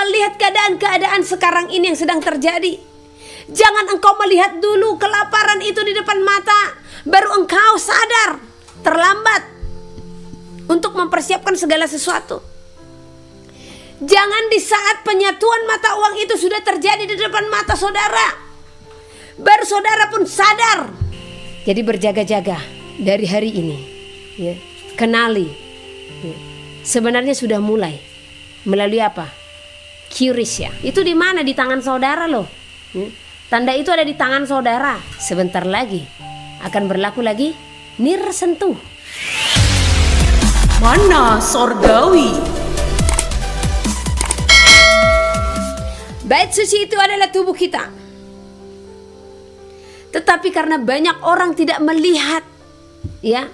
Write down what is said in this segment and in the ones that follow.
melihat keadaan-keadaan sekarang ini yang sedang terjadi. Jangan engkau melihat dulu kelaparan itu di depan mata, baru engkau sadar, terlambat untuk mempersiapkan segala sesuatu. Jangan di saat penyatuan mata uang itu sudah terjadi di depan mata saudara, baru saudara pun sadar. Jadi berjaga-jaga dari hari ini, ya. Kenali, ya. Sebenarnya sudah mulai melalui apa? QRIS, ya. Itu di mana? Di tangan saudara loh. Tanda itu ada di tangan saudara. Sebentar lagi akan berlaku lagi nirsentuh. Mana sorgawi? Bait suci itu adalah tubuh kita. Tetapi karena banyak orang tidak melihat, ya,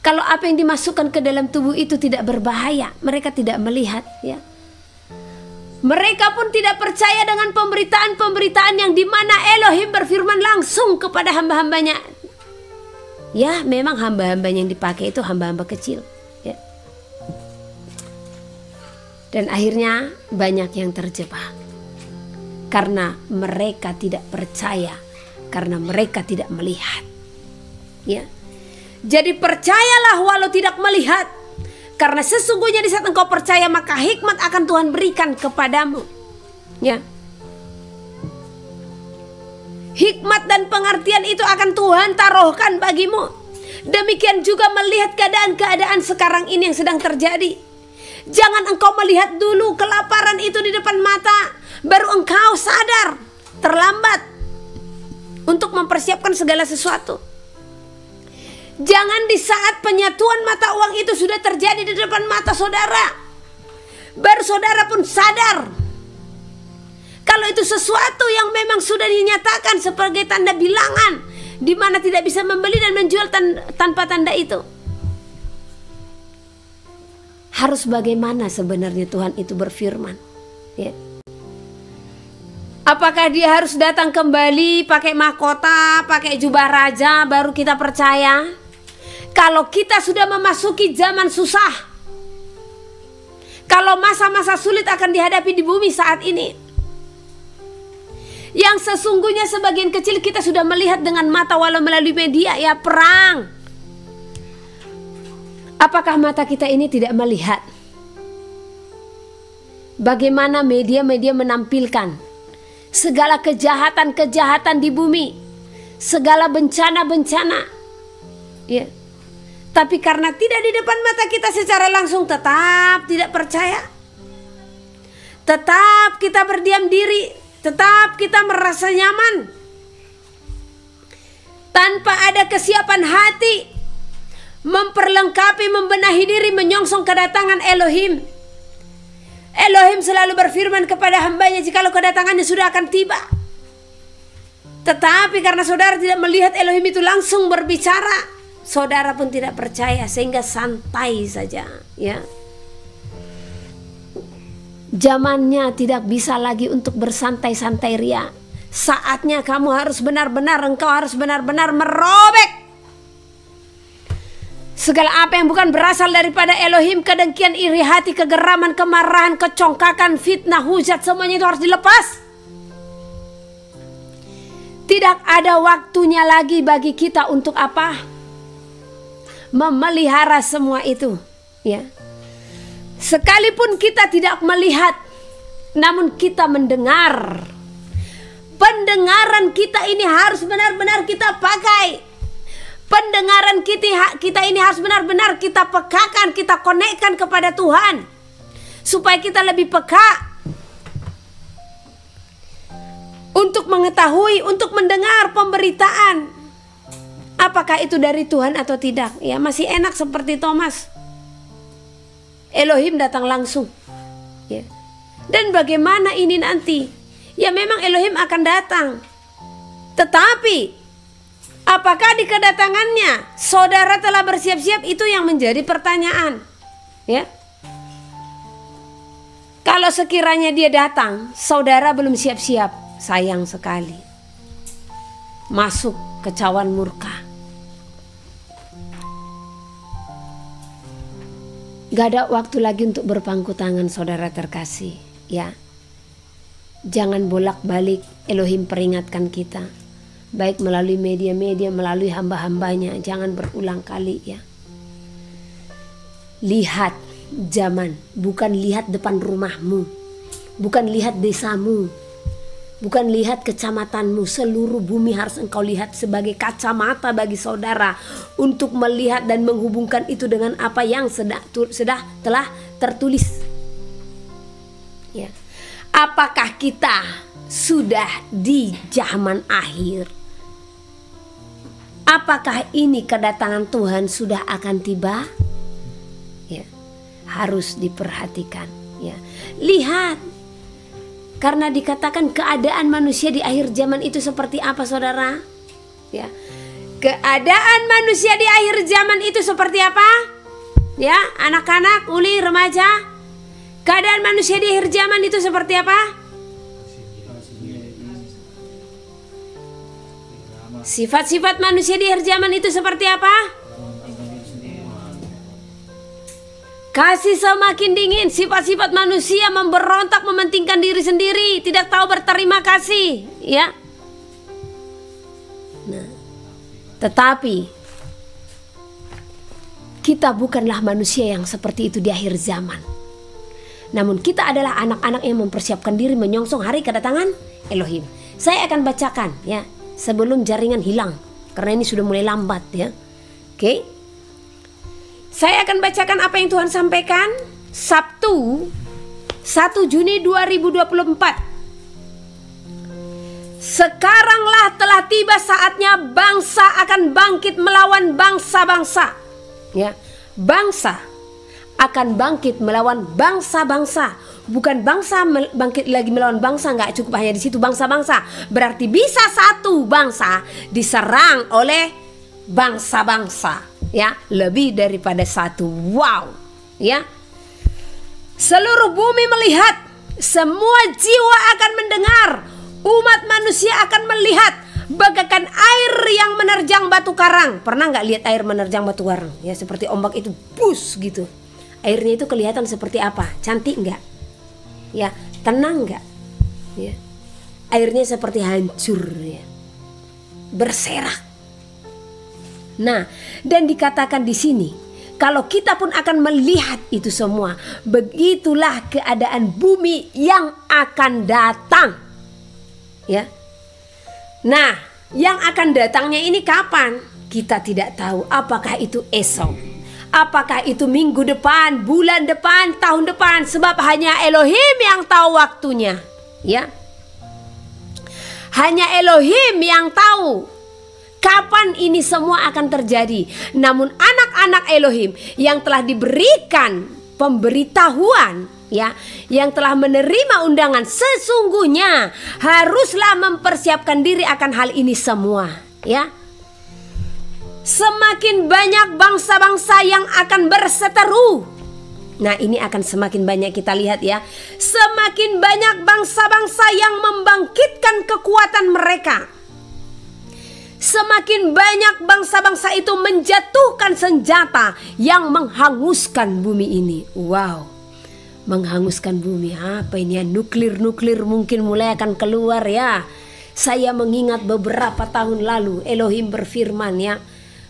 kalau apa yang dimasukkan ke dalam tubuh itu tidak berbahaya, mereka tidak melihat, ya. Mereka pun tidak percaya dengan pemberitaan-pemberitaan yang dimana Elohim berfirman langsung kepada hamba-hambanya. Ya, memang hamba-hambanya yang dipakai itu hamba-hamba kecil, ya. Dan akhirnya banyak yang terjebak karena mereka tidak percaya, karena mereka tidak melihat, ya. Jadi percayalah walau tidak melihat, karena sesungguhnya di saat engkau percaya maka hikmat akan Tuhan berikan kepadamu, ya. Hikmat dan pengertian itu akan Tuhan taruhkan bagimu. Demikian juga melihat keadaan-keadaan sekarang ini yang sedang terjadi. Jangan engkau melihat dulu kelaparan itu di depan mata, baru engkau sadar, terlambat untuk mempersiapkan segala sesuatu. Jangan di saat penyatuan mata uang itu sudah terjadi di depan mata saudara, baru saudara pun sadar kalau itu sesuatu yang memang sudah dinyatakan sebagai tanda bilangan, di mana tidak bisa membeli dan menjual tanpa tanda itu. Harus bagaimana sebenarnya Tuhan itu berfirman, ya. Apakah dia harus datang kembali pakai mahkota, pakai jubah raja baru kita percaya? Kalau kita sudah memasuki zaman susah, kalau masa-masa sulit akan dihadapi di bumi saat ini, yang sesungguhnya sebagian kecil kita sudah melihat dengan mata walau melalui media, ya, perang. Apakah mata kita ini tidak melihat bagaimana media-media menampilkan segala kejahatan-kejahatan di bumi, segala bencana-bencana, ya. Tapi karena tidak di depan mata kita secara langsung, tetap tidak percaya, tetap kita berdiam diri, tetap kita merasa nyaman tanpa ada kesiapan hati memperlengkapi, membenahi diri, menyongsong kedatangan Elohim. Elohim selalu berfirman kepada hambanya jikalau kedatangannya sudah akan tiba. Tetapi karena saudara tidak melihat Elohim itu langsung berbicara, saudara pun tidak percaya sehingga santai saja, ya. Zamannya tidak bisa lagi untuk bersantai-santai ria. Saatnya kamu harus benar-benar, engkau harus benar-benar merobek segala apa yang bukan berasal daripada Elohim. Kedengkian, iri hati, kegeraman, kemarahan, kecongkakan, fitnah, hujat, semuanya itu harus dilepas. Tidak ada waktunya lagi bagi kita untuk apa? Memelihara semua itu, ya. Sekalipun kita tidak melihat, namun kita mendengar. Pendengaran kita ini harus benar-benar kita pakai. Pendengaran kita ini harus benar-benar kita pekakan, kita konekkan kepada Tuhan, supaya kita lebih peka untuk mengetahui, untuk mendengar pemberitaan, apakah itu dari Tuhan atau tidak. Ya, masih enak seperti Thomas, Elohim datang langsung, ya. Dan bagaimana ini nanti? Ya, memang Elohim akan datang, tetapi apakah di kedatangannya saudara telah bersiap-siap? Itu yang menjadi pertanyaan, ya. Kalau sekiranya dia datang, saudara belum siap-siap, sayang sekali, masuk ke cawan murka. Gak ada waktu lagi untuk berpangku tangan, saudara terkasih, ya. Jangan bolak-balik Elohim peringatkan kita, baik melalui media-media, melalui hamba-hambanya. Jangan berulang kali ya. Lihat zaman, bukan lihat depan rumahmu, bukan lihat desamu, bukan lihat kecamatanmu. Seluruh bumi harus engkau lihat sebagai kacamata bagi saudara, untuk melihat dan menghubungkan itu dengan apa yang telah tertulis ya. Apakah kita sudah di zaman akhir? Apakah ini kedatangan Tuhan sudah akan tiba? Ya, harus diperhatikan ya. Lihat, karena dikatakan keadaan manusia di akhir zaman itu seperti apa, saudara? Ya. Keadaan manusia di akhir zaman itu seperti apa? Ya, anak-anak, uli, remaja. Keadaan manusia di akhir zaman itu seperti apa? Sifat-sifat manusia di akhir zaman itu seperti apa? Kasih semakin dingin. Sifat-sifat manusia memberontak, mementingkan diri sendiri, tidak tahu berterima kasih ya. Nah, tetapi kita bukanlah manusia yang seperti itu di akhir zaman. Namun kita adalah anak-anak yang mempersiapkan diri menyongsong hari kedatangan Elohim. Saya akan bacakan ya, sebelum jaringan hilang, karena ini sudah mulai lambat ya. Oke. Saya akan bacakan apa yang Tuhan sampaikan Sabtu 1 Juni 2024. Sekaranglah telah tiba saatnya bangsa akan bangkit melawan bangsa-bangsa ya. Bangsa akan bangkit melawan bangsa-bangsa. Bukan bangsa bangkit lagi melawan bangsa, nggak cukup hanya di situ bangsa-bangsa. Berarti bisa satu bangsa diserang oleh bangsa-bangsa ya, lebih daripada satu. Wow ya. Seluruh bumi melihat, semua jiwa akan mendengar, umat manusia akan melihat bagaikan air yang menerjang batu karang. Pernah nggak lihat air menerjang batu karang? Ya, seperti ombak itu bus gitu. Airnya itu kelihatan seperti apa? Cantik enggak? Ya, tenang enggak? Ya. Airnya seperti hancur ya. Berserak. Nah, dan dikatakan di sini, kalau kita pun akan melihat itu semua, begitulah keadaan bumi yang akan datang. Ya. Nah, yang akan datangnya ini kapan? Kita tidak tahu. Apakah itu esok? Apakah itu minggu depan, bulan depan, tahun depan? Sebab hanya Elohim yang tahu waktunya ya. Hanya Elohim yang tahu kapan ini semua akan terjadi. Namun anak-anak Elohim yang telah diberikan pemberitahuan ya, yang telah menerima undangan, sesungguhnya haruslah mempersiapkan diri akan hal ini semua ya. Semakin banyak bangsa-bangsa yang akan berseteru. Nah, ini akan semakin banyak kita lihat ya. Semakin banyak bangsa-bangsa yang membangkitkan kekuatan mereka. Semakin banyak bangsa-bangsa itu menjatuhkan senjata yang menghanguskan bumi ini. Wow, menghanguskan bumi. Apa ini ya? Nuklir mungkin mulai akan keluar ya. Saya mengingat beberapa tahun lalu Elohim berfirman ya,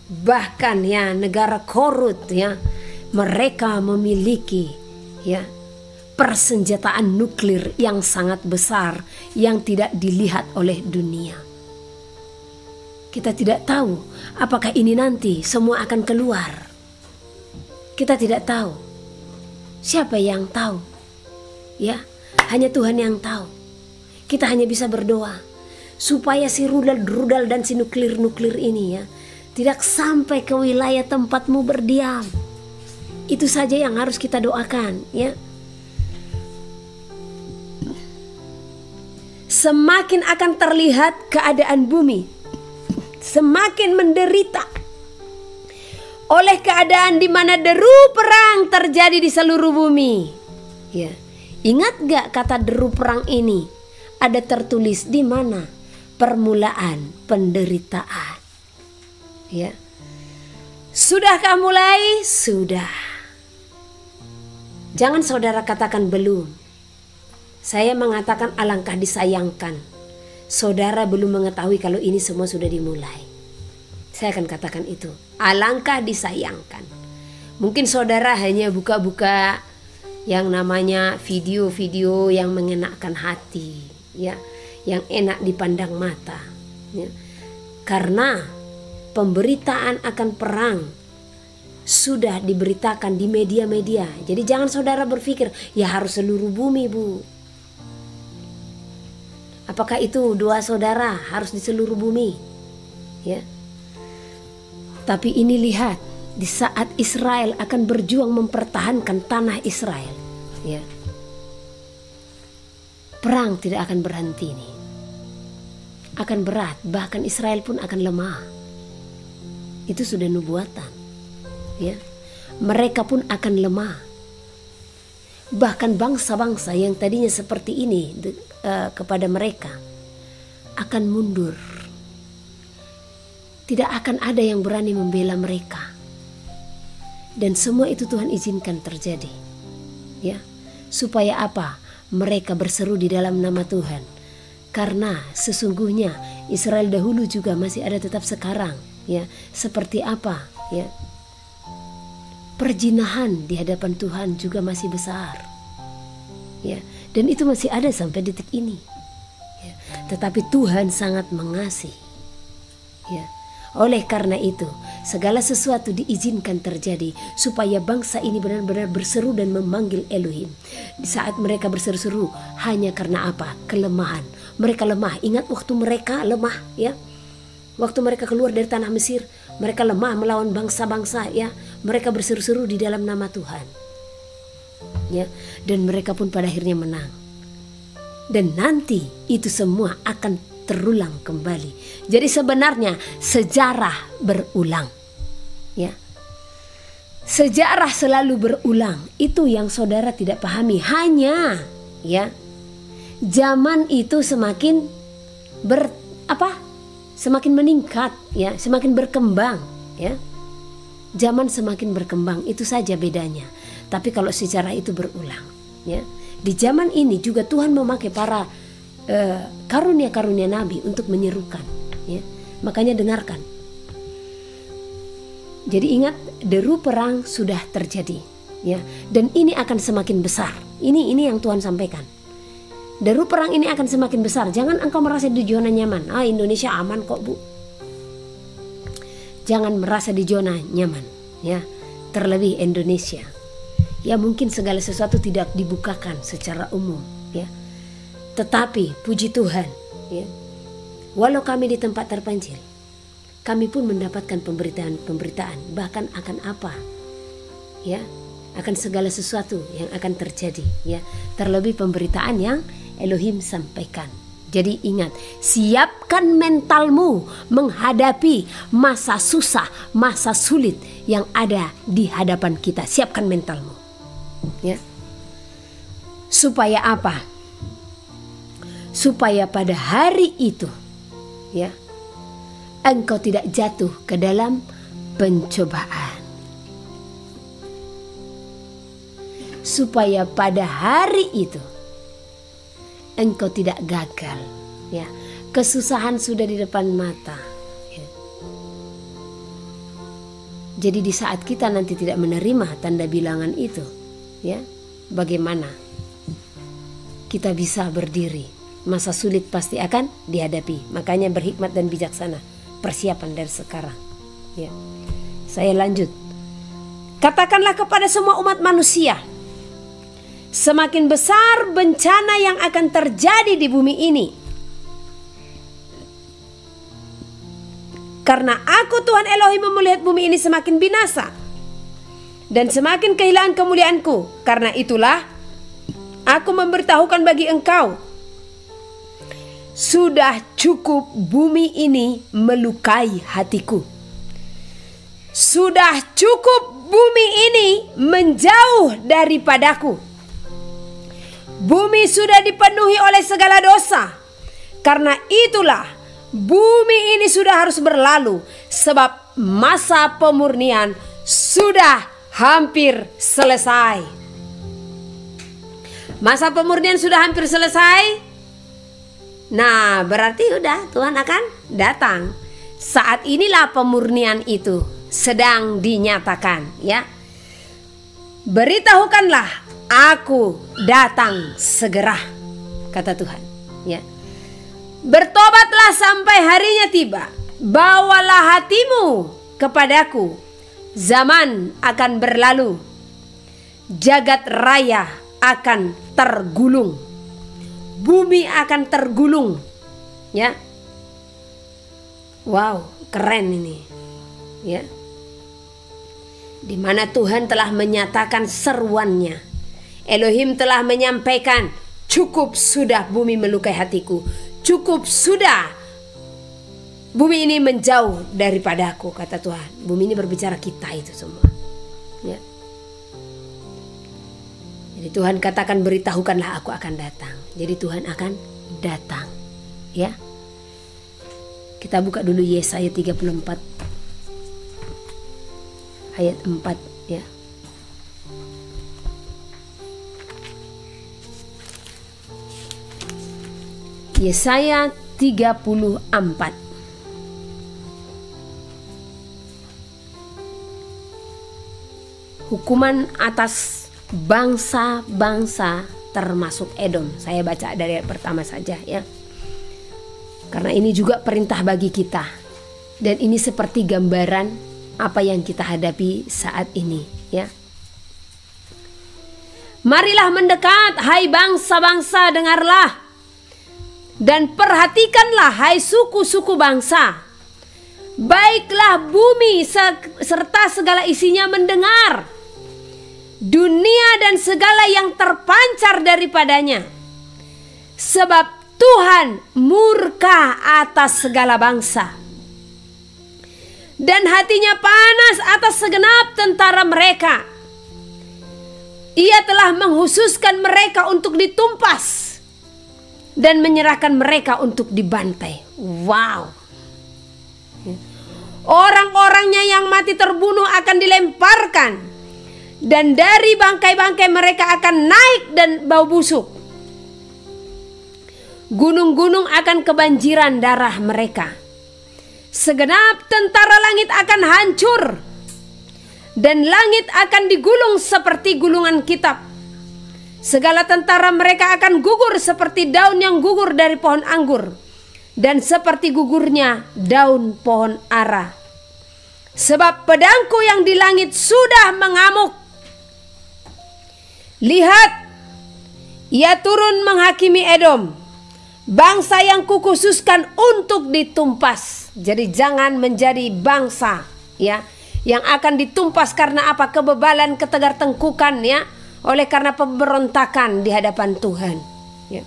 bahkan ya negara Korut ya, mereka memiliki ya persenjataan nuklir yang sangat besar yang tidak dilihat oleh dunia. Kita tidak tahu apakah ini nanti semua akan keluar. Kita tidak tahu. Siapa yang tahu? Ya, hanya Tuhan yang tahu. Kita hanya bisa berdoa supaya si rudal dan si nuklir ini ya tidak sampai ke wilayah tempatmu berdiam. Itu saja yang harus kita doakan ya. Semakin akan terlihat keadaan bumi semakin menderita oleh keadaan di mana deru perang terjadi di seluruh bumi ya. Ingat gak kata deru perang ini ada tertulis di mana? Permulaan penderitaan ya. Sudahkah mulai? Sudah. Jangan saudara katakan belum. Saya mengatakan alangkah disayangkan saudara belum mengetahui kalau ini semua sudah dimulai. Saya akan katakan itu, alangkah disayangkan. Mungkin saudara hanya buka-buka yang namanya video-video yang mengenakkan hati, ya, yang enak dipandang mata, ya. Karena pemberitaan akan perang sudah diberitakan di media-media. Jadi jangan saudara berpikir ya harus seluruh bumi, Bu. Apakah itu doa saudara harus di seluruh bumi? Ya. Tapi ini lihat, di saat Israel akan berjuang mempertahankan tanah Israel, ya, perang tidak akan berhenti nih. Akan berat, bahkan Israel pun akan lemah. Itu sudah nubuatan, ya. Mereka pun akan lemah. Bahkan bangsa-bangsa yang tadinya seperti ini kepada mereka akan mundur. Tidak akan ada yang berani membela mereka. Dan semua itu Tuhan izinkan terjadi, ya. Supaya apa? Mereka berseru di dalam nama Tuhan. Karena sesungguhnya Israel dahulu juga masih ada tetap sekarang, ya. Seperti apa, ya? Perzinahan di hadapan Tuhan juga masih besar, ya. Dan itu masih ada sampai detik ini, ya. Tetapi Tuhan sangat mengasihi, ya. Oleh karena itu, segala sesuatu diizinkan terjadi supaya bangsa ini benar-benar berseru dan memanggil Elohim. Di saat mereka berseru-seru hanya karena apa? Kelemahan. Mereka lemah. Ingat waktu mereka lemah, ya. Waktu mereka keluar dari tanah Mesir, mereka lemah melawan bangsa-bangsa, ya. Mereka berseru-seru di dalam nama Tuhan, ya. Dan mereka pun pada akhirnya menang. Dan nanti itu semua akan terulang kembali. Jadi sebenarnya sejarah berulang, ya. Sejarah selalu berulang. Itu yang saudara tidak pahami. Hanya, ya, zaman itu semakin semakin meningkat, ya, semakin berkembang, ya. Zaman semakin berkembang, itu saja bedanya. Tapi kalau sejarah itu berulang, ya. Di zaman ini juga Tuhan memakai para karunia-karunia nabi untuk menyerukan, ya. Makanya dengarkan. Jadi ingat, deru perang sudah terjadi, ya. Dan ini akan semakin besar. Ini yang Tuhan sampaikan. Deru perang ini akan semakin besar. Jangan engkau merasa di zona nyaman. Indonesia aman kok, Bu. Jangan merasa di zona nyaman, ya. Terlebih Indonesia. Ya, mungkin segala sesuatu tidak dibukakan secara umum, ya. Tetapi puji Tuhan, ya, walau kami di tempat terpencil, kami pun mendapatkan pemberitaan bahkan akan apa, ya, akan segala sesuatu yang akan terjadi, ya. Terlebih pemberitaan yang Elohim sampaikan. Jadi ingat, siapkan mentalmu menghadapi masa susah, masa sulit yang ada di hadapan kita. Siapkan mentalmu, ya. Supaya apa? Supaya pada hari itu, ya, engkau tidak jatuh ke dalam pencobaan. Supaya pada hari itu engkau tidak gagal, ya. Kesusahan sudah di depan mata, ya. Jadi di saat kita nanti tidak menerima tanda bilangan itu, ya, bagaimana kita bisa berdiri? Masa sulit pasti akan dihadapi. Makanya berhikmat dan bijaksana. Persiapan dari sekarang, ya. Saya lanjut. Katakanlah kepada semua umat manusia, semakin besar bencana yang akan terjadi di bumi ini, karena aku Tuhan Elohim melihat bumi ini semakin binasa dan semakin kehilangan kemuliaanku. Karena itulah aku memberitahukan bagi engkau, sudah cukup bumi ini melukai hatiku. Sudah cukup bumi ini menjauh daripadaku. Bumi sudah dipenuhi oleh segala dosa. Karena itulah bumi ini sudah harus berlalu, sebab masa pemurnian sudah hampir selesai. Masa pemurnian sudah hampir selesai. Nah, berarti udah Tuhan akan datang. Saat inilah pemurnian itu sedang dinyatakan, ya. Beritahukanlah, aku datang segera, kata Tuhan, ya. Bertobatlah sampai harinya tiba. Bawalah hatimu kepadaku. Zaman akan berlalu. Jagat raya akan tergulung. Bumi akan tergulung, ya. Wow, keren ini, ya. Di mana Tuhan telah menyatakan seruannya. Elohim telah menyampaikan, cukup sudah bumi melukai hatiku. Cukup sudah bumi ini menjauh daripadaku, kata Tuhan. Bumi ini berbicara kita itu semua, ya. Jadi Tuhan katakan, beritahukanlah aku akan datang. Jadi Tuhan akan datang, ya. Kita buka dulu Yesaya 34 ayat 4, ya. Yesaya 34. Hukuman atas bangsa-bangsa termasuk Edom. Saya baca dari ayat pertama saja, ya. Karena ini juga perintah bagi kita. Dan ini seperti gambaran apa yang kita hadapi saat ini, ya. Marilah mendekat, hai bangsa-bangsa, dengarlah. Dan perhatikanlah, hai suku-suku bangsa. Baiklah bumi serta segala isinya mendengar. Dunia dan segala yang terpancar daripadanya. Sebab Tuhan murka atas segala bangsa, dan hatinya panas atas segenap tentara mereka. Ia telah menghususkan mereka untuk ditumpas dan menyerahkan mereka untuk dibantai. Wow. Orang-orangnya yang mati terbunuh akan dilemparkan, dan dari bangkai-bangkai mereka akan naik dan bau busuk. Gunung-gunung akan kebanjiran darah mereka. Segenap tentara langit akan hancur, dan langit akan digulung seperti gulungan kitab. Segala tentara mereka akan gugur seperti daun yang gugur dari pohon anggur, dan seperti gugurnya daun pohon ara. Sebab pedangku yang di langit sudah mengamuk. Lihat, ia turun menghakimi Edom, bangsa yang kukhususkan untuk ditumpas. Jadi jangan menjadi bangsa, ya, yang akan ditumpas karena apa? Kebebalan, ketegar-tengkukan, ya, oleh karena pemberontakan di hadapan Tuhan, ya.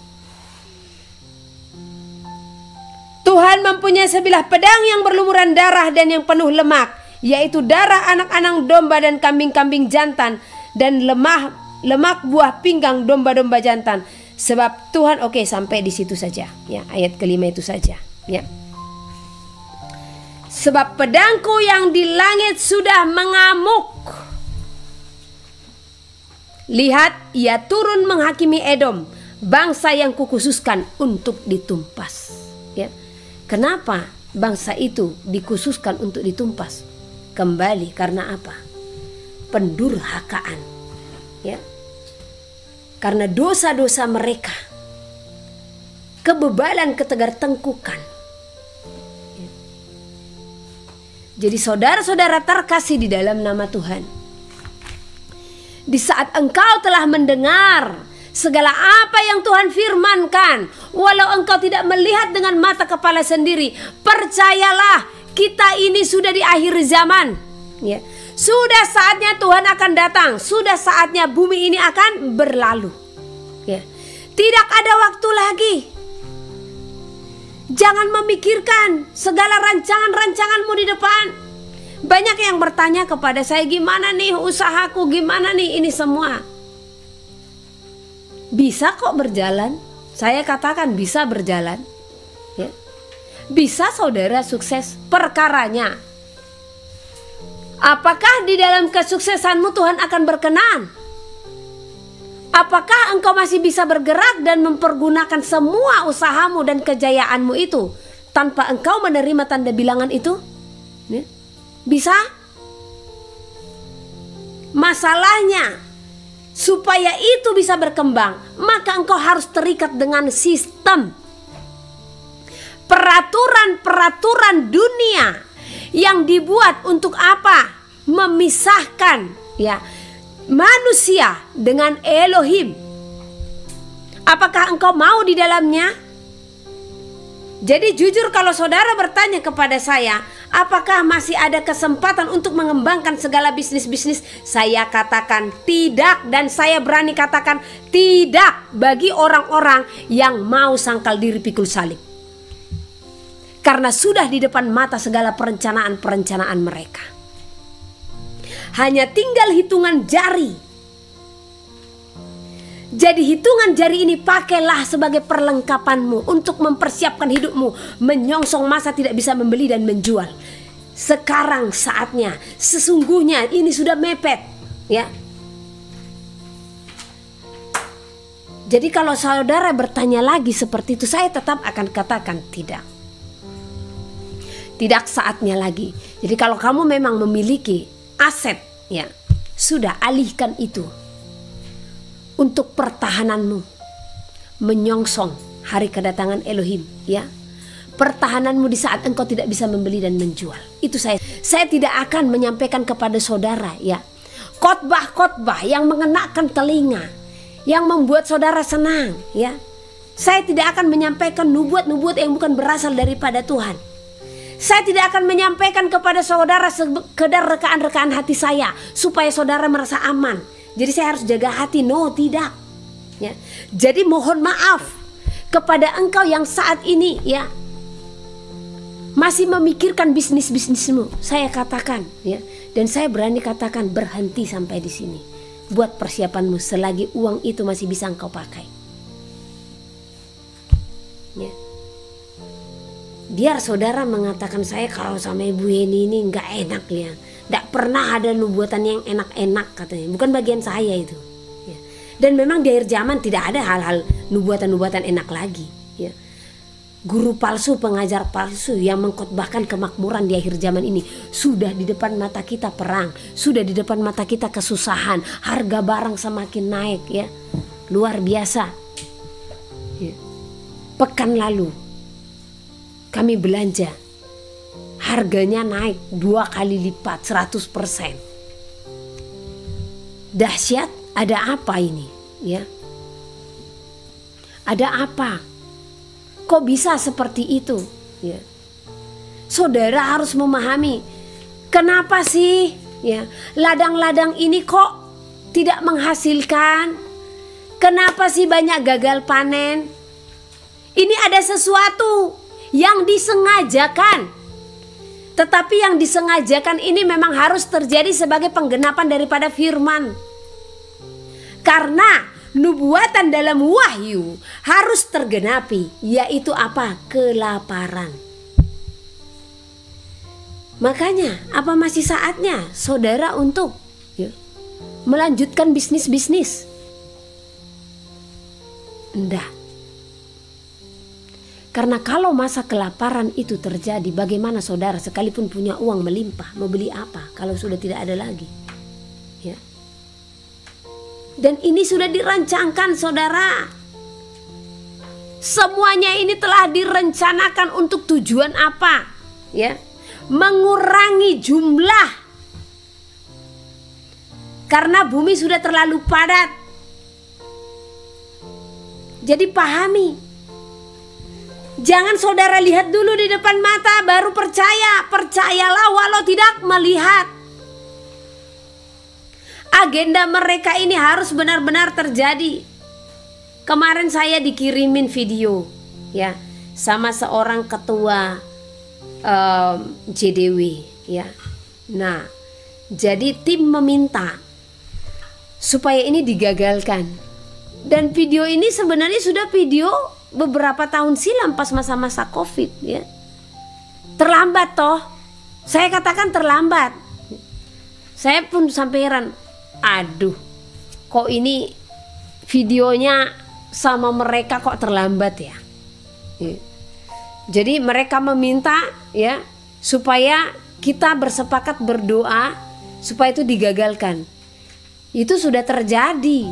Tuhan mempunyai sebilah pedang yang berlumuran darah dan yang penuh lemak, yaitu darah anak-anak domba dan kambing-kambing jantan, dan lemak buah pinggang domba-domba jantan. Sebab Tuhan, oke, sampai di situ saja, ya, ayat kelima itu saja, ya. Sebab pedangku yang di langit sudah mengamuk. Lihat, ia turun menghakimi Edom, bangsa yang kukhususkan untuk ditumpas, ya. Kenapa bangsa itu dikhususkan untuk ditumpas? Kembali karena apa? Pendurhakaan, ya. Karena dosa-dosa mereka, kebebalan, ketegar-tengkukan. Jadi saudara-saudara terkasih di dalam nama Tuhan, di saat engkau telah mendengar segala apa yang Tuhan firmankan, walau engkau tidak melihat dengan mata kepala sendiri, percayalah, kita ini sudah di akhir zaman, ya. Sudah saatnya Tuhan akan datang. Sudah saatnya bumi ini akan berlalu, ya. Tidak ada waktu lagi. Jangan memikirkan segala rancangan-rancanganmu di depan. Banyak yang bertanya kepada saya, gimana nih usahaku, gimana nih ini semua. Bisa kok berjalan. Saya katakan bisa berjalan, ya. Bisa saudara sukses. Perkaranya, apakah di dalam kesuksesanmu Tuhan akan berkenan? Apakah engkau masih bisa bergerak dan mempergunakan semua usahamu dan kejayaanmu itu tanpa engkau menerima tanda bilangan itu? Bisa? Masalahnya, supaya itu bisa berkembang, maka engkau harus terikat dengan sistem peraturan-peraturan dunia yang dibuat untuk apa? Memisahkan ya manusia dengan Elohim. Apakah engkau mau di dalamnya? Jadi jujur, kalau saudara bertanya kepada saya, apakah masih ada kesempatan untuk mengembangkan segala bisnis-bisnis? Saya katakan tidak, dan saya berani katakan tidak bagi orang-orang yang mau sangkal diri pikul salib. Karena sudah di depan mata segala perencanaan-perencanaan mereka. Hanya tinggal hitungan jari. Jadi hitungan jari ini pakailah sebagai perlengkapanmu untuk mempersiapkan hidupmu, menyongsong masa tidak bisa membeli dan menjual. Sekarang saatnya, sesungguhnya ini sudah mepet, ya. Jadi kalau saudara bertanya lagi seperti itu, saya tetap akan katakan tidak. Tidak saatnya lagi. Jadi kalau kamu memang memiliki aset, ya, sudah alihkan itu untuk pertahananmu, menyongsong hari kedatangan Elohim, ya. Pertahananmu di saat engkau tidak bisa membeli dan menjual. Itu saya tidak akan menyampaikan kepada saudara, ya, khotbah-khotbah yang mengenakan telinga, yang membuat saudara senang, ya. Saya tidak akan menyampaikan nubuat-nubuat yang bukan berasal daripada Tuhan. Saya tidak akan menyampaikan kepada saudara sekedar rekaan-rekaan hati saya supaya saudara merasa aman. Jadi saya harus jaga hati. No, tidak. Ya. Jadi mohon maaf kepada engkau yang saat ini, ya, masih memikirkan bisnis-bisnismu. Saya katakan, ya, dan saya berani katakan, berhenti sampai di sini. Buat persiapanmu selagi uang itu masih bisa engkau pakai. Ya. Biar saudara mengatakan saya kalau sama Ibu Yeni ini nggak enak, ya, nggak pernah ada nubuatan yang enak-enak katanya, bukan bagian saya itu, ya. Dan memang di akhir zaman tidak ada hal-hal nubuatan-nubuatan enak lagi, ya. Guru palsu, pengajar palsu yang mengkhotbahkan kemakmuran di akhir zaman ini, sudah di depan mata kita perang, sudah di depan mata kita kesusahan, harga barang semakin naik, ya, luar biasa, ya. Pekan lalu kami belanja, harganya naik 2 kali lipat, 100%. Dahsyat, ada apa ini? Ya, ada apa? Kok bisa seperti itu? Ya, saudara harus memahami kenapa sih, ya, ladang-ladang ini kok tidak menghasilkan? Kenapa sih banyak gagal panen? Ini ada sesuatu yang disengajakan. Tetapi yang disengajakan ini memang harus terjadi sebagai penggenapan daripada firman. Karena nubuatan dalam wahyu harus tergenapi, yaitu apa? Kelaparan. Makanya apa masih saatnya saudara untuk, ya, melanjutkan bisnis-bisnis? Enggak. Karena kalau masa kelaparan itu terjadi, bagaimana saudara sekalipun punya uang melimpah, mau beli apa kalau sudah tidak ada lagi? Ya. Dan ini sudah dirancangkan, saudara. Semuanya ini telah direncanakan untuk tujuan apa? Ya, mengurangi jumlah. Karena bumi sudah terlalu padat. Jadi pahami. Jangan saudara lihat dulu di depan mata baru percaya. Percayalah walau tidak melihat. Agenda mereka ini harus benar-benar terjadi. Kemarin saya dikirimin video, ya, sama seorang ketua JDW, ya. Nah, jadi tim meminta supaya ini digagalkan. Dan video ini sebenarnya sudah video beberapa tahun silam pas masa-masa COVID, ya. Terlambat toh. Saya katakan terlambat. Saya pun sampai heran. Aduh, kok ini videonya sama mereka kok terlambat ya. Jadi mereka meminta ya supaya kita bersepakat berdoa supaya itu digagalkan. Itu sudah terjadi.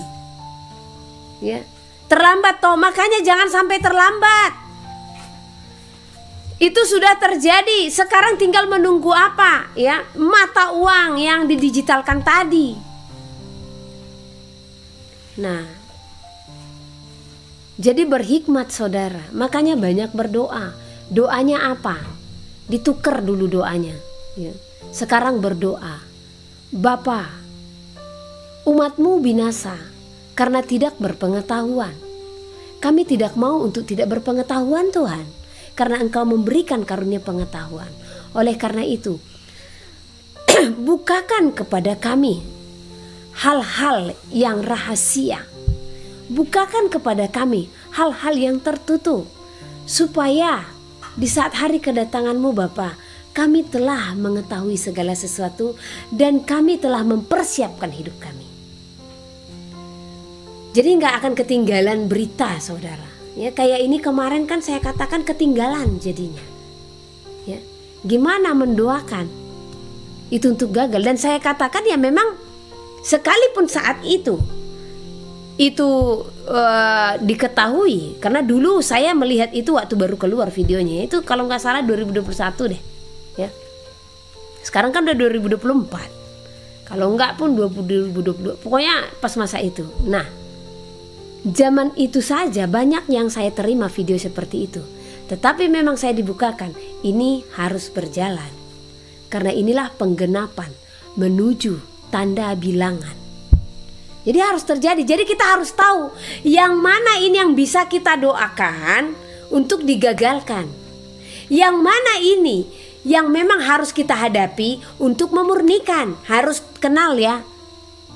Ya. Terlambat toh, makanya jangan sampai terlambat. Itu sudah terjadi. Sekarang tinggal menunggu apa? Ya, mata uang yang didigitalkan tadi. Nah, jadi berhikmat saudara. Makanya banyak berdoa. Doanya apa? Ditukar dulu doanya. Ya. Sekarang berdoa, Bapa, umatmu binasa karena tidak berpengetahuan. Kami tidak mau untuk tidak berpengetahuan Tuhan, karena Engkau memberikan karunia pengetahuan. Oleh karena itu, bukakan kepada kami hal-hal yang rahasia. Bukakan kepada kami hal-hal yang tertutup, supaya di saat hari kedatangan-Mu Bapa, kami telah mengetahui segala sesuatu dan kami telah mempersiapkan hidup kami. Jadi nggak akan ketinggalan berita saudara. Ya, kayak ini kemarin kan saya katakan ketinggalan jadinya. Ya, gimana mendoakan itu untuk gagal? Dan saya katakan ya memang sekalipun saat itu diketahui, karena dulu saya melihat itu waktu baru keluar videonya, itu kalau nggak salah 2021 deh ya. Sekarang kan udah 2024, kalau nggak pun 2022, pokoknya pas masa itu. Nah, zaman itu saja banyak yang saya terima video seperti itu, tetapi memang saya dibukakan ini harus berjalan, karena inilah penggenapan menuju tanda bilangan. Jadi harus terjadi. Jadi kita harus tahu yang mana ini yang bisa kita doakan untuk digagalkan. Yang mana ini yang memang harus kita hadapi untuk memurnikan. Harus kenal ya.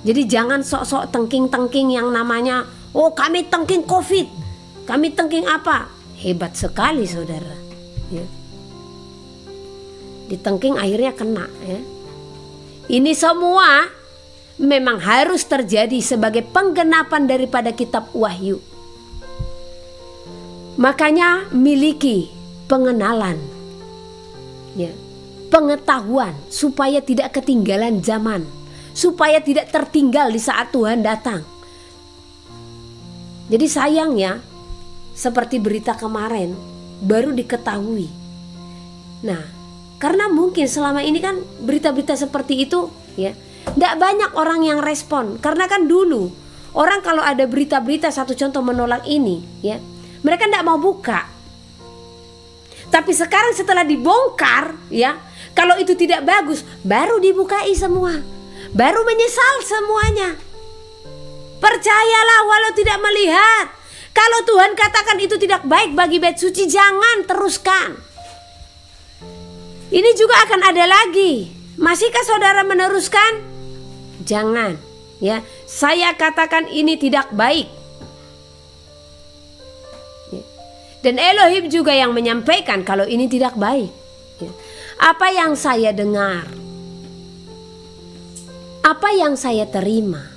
Jadi jangan sok-sok tengking-tengking yang namanya, oh kami tengking COVID, kami tengking apa. Hebat sekali saudara ya. Ditengking akhirnya kena ya. Ini semua memang harus terjadi sebagai penggenapan daripada kitab Wahyu. Makanya miliki pengenalan ya, pengetahuan supaya tidak ketinggalan zaman, supaya tidak tertinggal di saat Tuhan datang. Jadi sayangnya seperti berita kemarin baru diketahui. Nah, karena mungkin selama ini kan berita-berita seperti itu ya, tidak banyak orang yang respon. Karena kan dulu orang kalau ada berita-berita, satu contoh menolak ini ya, mereka tidak mau buka. Tapi sekarang setelah dibongkar ya, kalau itu tidak bagus baru dibukai semua, baru menyesal semuanya. Percayalah walau tidak melihat. Kalau Tuhan katakan itu tidak baik bagi bait suci, jangan teruskan. Ini juga akan ada lagi. Masihkah saudara meneruskan? Jangan ya. Saya katakan ini tidak baik ya. Dan Elohim juga yang menyampaikan kalau ini tidak baik ya. Apa yang saya dengar, apa yang saya terima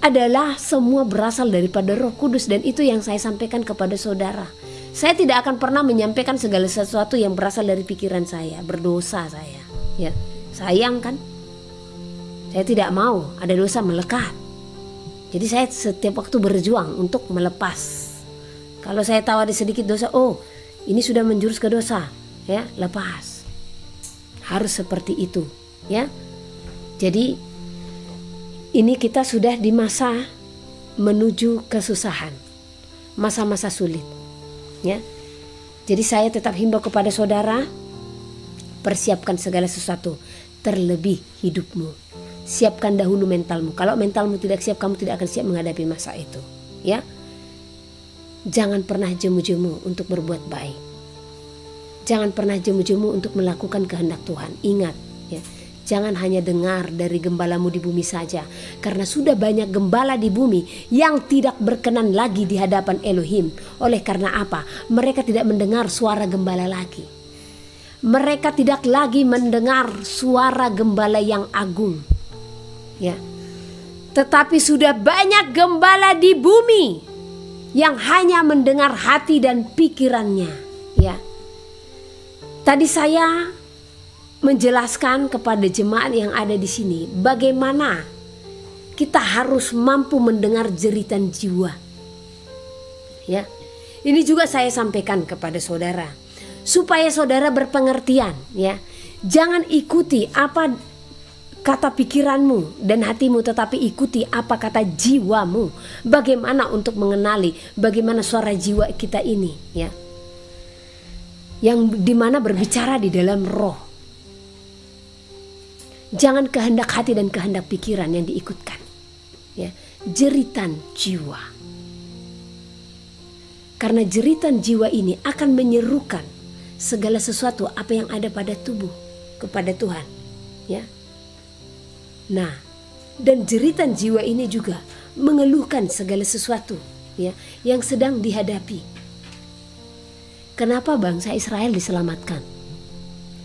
adalah semua berasal daripada Roh Kudus, dan itu yang saya sampaikan kepada saudara. Saya tidak akan pernah menyampaikan segala sesuatu yang berasal dari pikiran saya, berdosa saya ya. Sayang kan? Saya tidak mau ada dosa melekat. Jadi saya setiap waktu berjuang untuk melepas. Kalau saya tahu ada sedikit dosa, oh ini sudah menjurus ke dosa ya, lepas. Harus seperti itu ya. Jadi ini kita sudah di masa menuju kesusahan, masa-masa sulit ya. Jadi saya tetap himbau kepada saudara, persiapkan segala sesuatu, terlebih hidupmu. Siapkan dahulu mentalmu. Kalau mentalmu tidak siap, kamu tidak akan siap menghadapi masa itu ya. Jangan pernah jemu-jemu untuk berbuat baik. Jangan pernah jemu-jemu untuk melakukan kehendak Tuhan. Ingat ya, jangan hanya dengar dari gembalamu di bumi saja, karena sudah banyak gembala di bumi yang tidak berkenan lagi di hadapan Elohim. Oleh karena apa? Mereka tidak mendengar suara gembala lagi. Mereka tidak lagi mendengar suara gembala yang agung ya. Tetapi sudah banyak gembala di bumi yang hanya mendengar hati dan pikirannya, ya. Tadi saya menjelaskan kepada jemaat yang ada di sini bagaimana kita harus mampu mendengar jeritan jiwa. Ya. Ini juga saya sampaikan kepada saudara supaya saudara berpengertian, ya. Jangan ikuti apa kata pikiranmu dan hatimu, tetapi ikuti apa kata jiwamu. Bagaimana untuk mengenali bagaimana suara jiwa kita ini, ya. Yang dimana berbicara di dalam roh. Jangan kehendak hati dan kehendak pikiran yang diikutkan, ya. Jeritan jiwa. Karena jeritan jiwa ini akan menyerukan segala sesuatu apa yang ada pada tubuh kepada Tuhan, ya. Nah, dan jeritan jiwa ini juga mengeluhkan segala sesuatu, ya, yang sedang dihadapi. Kenapa bangsa Israel diselamatkan?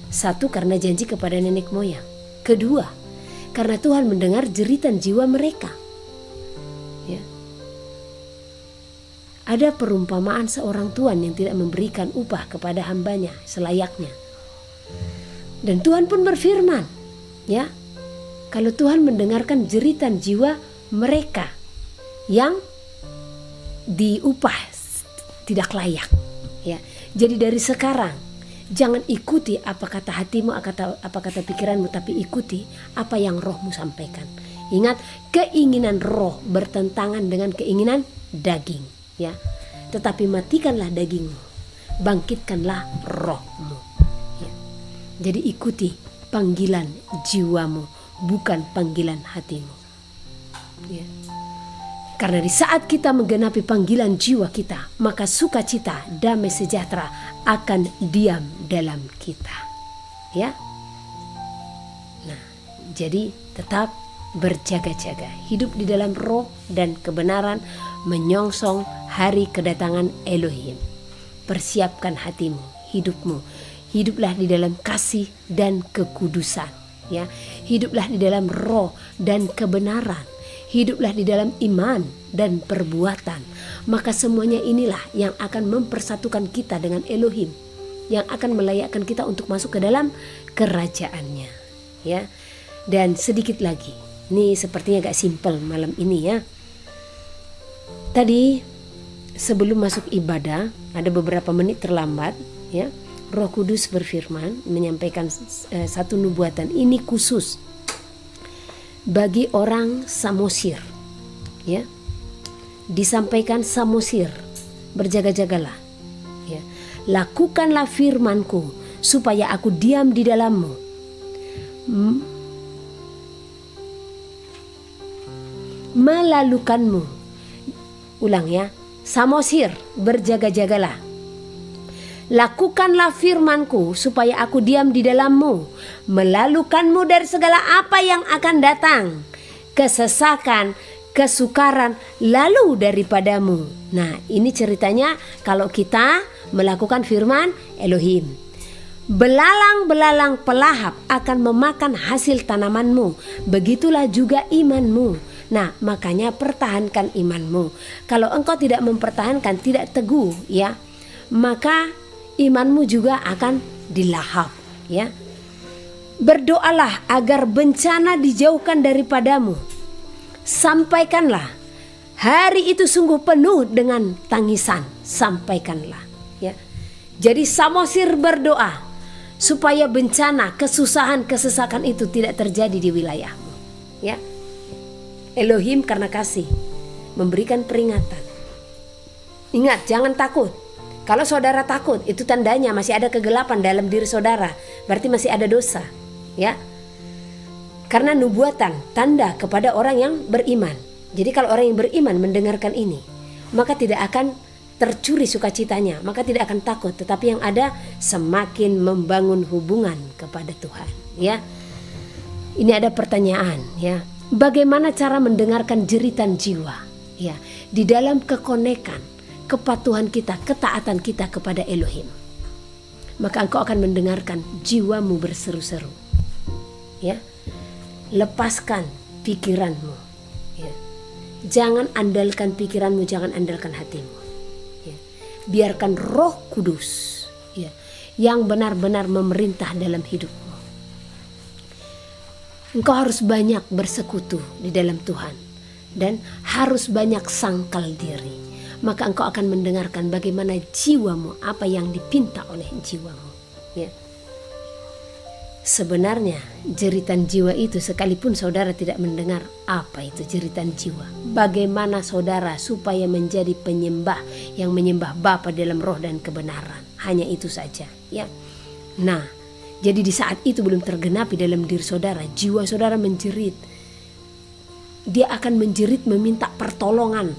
Satu, karena janji kepada nenek moyang. Kedua, karena Tuhan mendengar jeritan jiwa mereka. Ya. Ada perumpamaan seorang tuan yang tidak memberikan upah kepada hambanya selayaknya. Dan Tuhan pun berfirman, ya, kalau Tuhan mendengarkan jeritan jiwa mereka yang diupah tidak layak, ya. Jadi dari sekarang jangan ikuti apa kata hatimu, apa kata pikiranmu, tapi ikuti apa yang rohmu sampaikan. Ingat, keinginan roh bertentangan dengan keinginan daging, ya. Tetapi matikanlah dagingmu, bangkitkanlah rohmu, ya. Jadi ikuti panggilan jiwamu, bukan panggilan hatimu, ya. Karena di saat kita menggenapi panggilan jiwa kita, maka sukacita, damai sejahtera akan diam dalam kita, ya. Nah, jadi tetap berjaga-jaga, hidup di dalam roh dan kebenaran, menyongsong hari kedatangan Elohim. Persiapkan hatimu, hidupmu, hiduplah di dalam kasih dan kekudusan, ya. Hiduplah di dalam roh dan kebenaran, hiduplah di dalam iman dan perbuatan. Maka semuanya inilah yang akan mempersatukan kita dengan Elohim, yang akan melayakkan kita untuk masuk ke dalam kerajaannya, ya. Dan sedikit lagi, ini sepertinya agak simpel malam ini, ya. Tadi sebelum masuk ibadah ada beberapa menit terlambat, ya. Roh Kudus berfirman, menyampaikan satu nubuatan ini khusus bagi orang Samosir, ya. Disampaikan Samosir, berjaga-jagalah, ya. Lakukanlah firmanku supaya aku diam di dalammu. Melalukanmu. Ulang, ya. Samosir, berjaga-jagalah. Lakukanlah firmanku supaya aku diam di dalammu, melalukanmu dari segala apa yang akan datang, kesesakan, kesukaran lalu daripadamu. Nah, ini ceritanya kalau kita melakukan firman Elohim. Belalang-belalang pelahap akan memakan hasil tanamanmu, begitulah juga imanmu. Nah, makanya pertahankan imanmu. Kalau engkau tidak mempertahankan, tidak teguh, ya, maka imanmu juga akan dilahap, ya. Berdoalah agar bencana dijauhkan daripadamu. Sampaikanlah, hari itu sungguh penuh dengan tangisan. Sampaikanlah, ya. Jadi Samosir berdoa supaya bencana, kesusahan, kesesakan itu tidak terjadi di wilayahmu, ya. Elohim karena kasih memberikan peringatan. Ingat, jangan takut. Kalau saudara takut, itu tandanya masih ada kegelapan dalam diri saudara, berarti masih ada dosa, ya. Karena nubuatan tanda kepada orang yang beriman. Jadi kalau orang yang beriman mendengarkan ini, maka tidak akan tercuri sukacitanya, maka tidak akan takut, tetapi yang ada semakin membangun hubungan kepada Tuhan, ya. Ini ada pertanyaan, ya. Bagaimana cara mendengarkan jeritan jiwa, ya, di dalam kekonekan, kepatuhan kita, ketaatan kita kepada Elohim. Maka engkau akan mendengarkan jiwamu berseru-seru, ya. Lepaskan pikiranmu, Ya. Jangan andalkan pikiranmu, jangan andalkan hatimu. Ya. Biarkan Roh Kudus, ya, yang benar-benar memerintah dalam hidupmu. Engkau harus banyak bersekutu di dalam Tuhan dan harus banyak sangkal diri. Maka engkau akan mendengarkan bagaimana jiwamu, apa yang dipinta oleh jiwamu. Ya. Sebenarnya jeritan jiwa itu, sekalipun saudara tidak mendengar apa itu jeritan jiwa, bagaimana saudara supaya menjadi penyembah yang menyembah Bapa dalam roh dan kebenaran. Hanya itu saja, ya. Nah, jadi di saat itu belum tergenapi dalam diri saudara, jiwa saudara menjerit. Dia akan menjerit meminta pertolongan,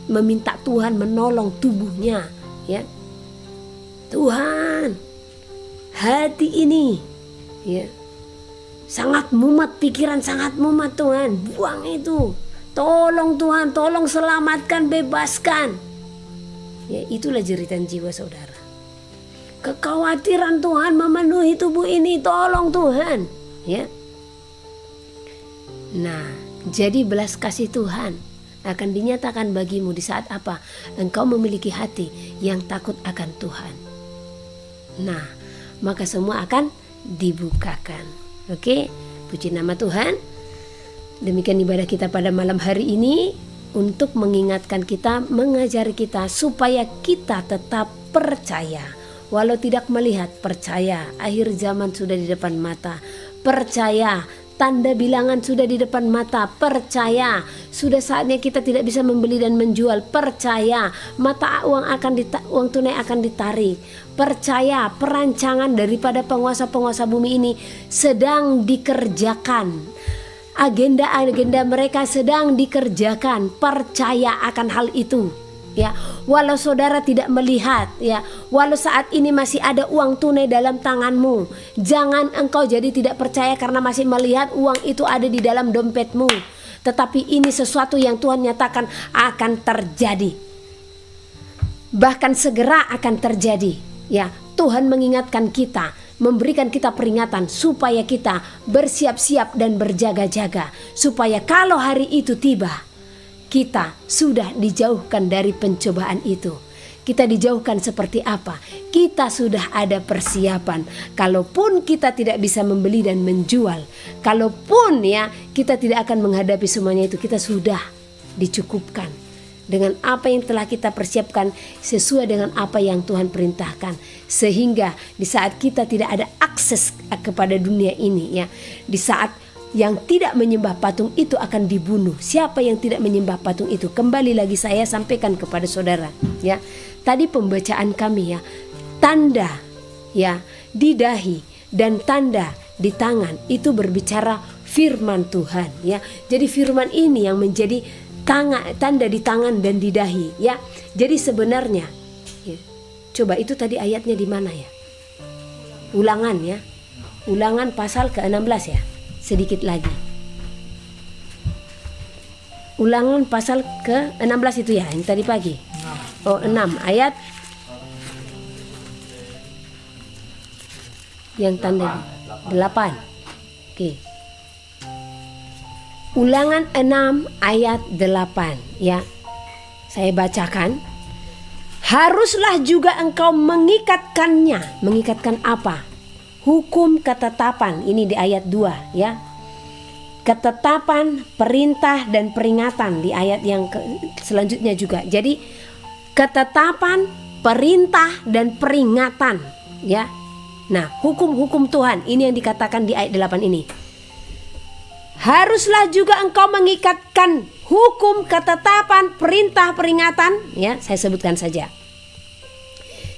meminta Tuhan menolong tubuhnya, ya. Tuhan, hati ini, ya, sangat mumet, pikiran sangat mumet, Tuhan, buang itu. Tolong Tuhan, tolong selamatkan, bebaskan. Ya, itulah jeritan jiwa saudara. Kekhawatiran Tuhan memenuhi tubuh ini, tolong Tuhan, ya. Nah, jadi belas kasih Tuhan akan dinyatakan bagimu di saat apa? Engkau memiliki hati yang takut akan Tuhan. Nah, maka semua akan dibukakan. Oke, puji nama Tuhan. Demikian ibadah kita pada malam hari ini untuk mengingatkan kita, mengajari kita supaya kita tetap percaya. Walau tidak melihat, percaya. Akhir zaman sudah di depan mata. Percaya. Tanda bilangan sudah di depan mata. Percaya. Sudah saatnya kita tidak bisa membeli dan menjual. Percaya. Mata uang tunai akan ditarik. Percaya. Perancangan daripada penguasa-penguasa bumi ini sedang dikerjakan. Agenda-agenda mereka sedang dikerjakan. Percaya akan hal itu. Ya, walau saudara tidak melihat, ya, walau saat ini masih ada uang tunai dalam tanganmu, jangan engkau jadi tidak percaya karena masih melihat uang itu ada di dalam dompetmu. Tetapi ini sesuatu yang Tuhan nyatakan akan terjadi, bahkan segera akan terjadi. Ya, Tuhan mengingatkan kita, memberikan kita peringatan supaya kita bersiap-siap dan berjaga-jaga, supaya kalau hari itu tiba, kita sudah dijauhkan dari pencobaan itu. Kita dijauhkan seperti apa? Kita sudah ada persiapan. Kalaupun kita tidak bisa membeli dan menjual, kalaupun ya kita tidak akan menghadapi semuanya itu, kita sudah dicukupkan dengan apa yang telah kita persiapkan sesuai dengan apa yang Tuhan perintahkan. Sehingga di saat kita tidak ada akses kepada dunia ini, ya, di saat yang tidak menyembah patung itu akan dibunuh. Siapa yang tidak menyembah patung itu? Kembali lagi saya sampaikan kepada saudara, ya. Tadi pembacaan kami, ya, tanda, ya, di dahi dan tanda di tangan itu berbicara firman Tuhan, ya. Jadi firman ini yang menjadi tanda di tangan dan di dahi, ya. Jadi sebenarnya, ya, coba itu tadi ayatnya di mana, ya? Ulangan, ya. Ulangan pasal ke-16, ya. Sedikit lagi. Ulangan pasal ke-16 itu, ya, yang tadi pagi. Oh, 6 ayat yang tanda 8. Oke. Ulangan 6 ayat 8, ya. Saya bacakan. Haruslah juga engkau mengikatkannya. Mengikatkan apa? Hukum ketetapan, ini di ayat 2, ya. Ketetapan, perintah dan peringatan di ayat yang selanjutnya juga. Jadi ketetapan, perintah dan peringatan, ya. Nah, hukum-hukum Tuhan ini yang dikatakan di ayat 8 ini. Haruslah juga engkau mengikatkan hukum, ketetapan, perintah, peringatan, ya, saya sebutkan saja,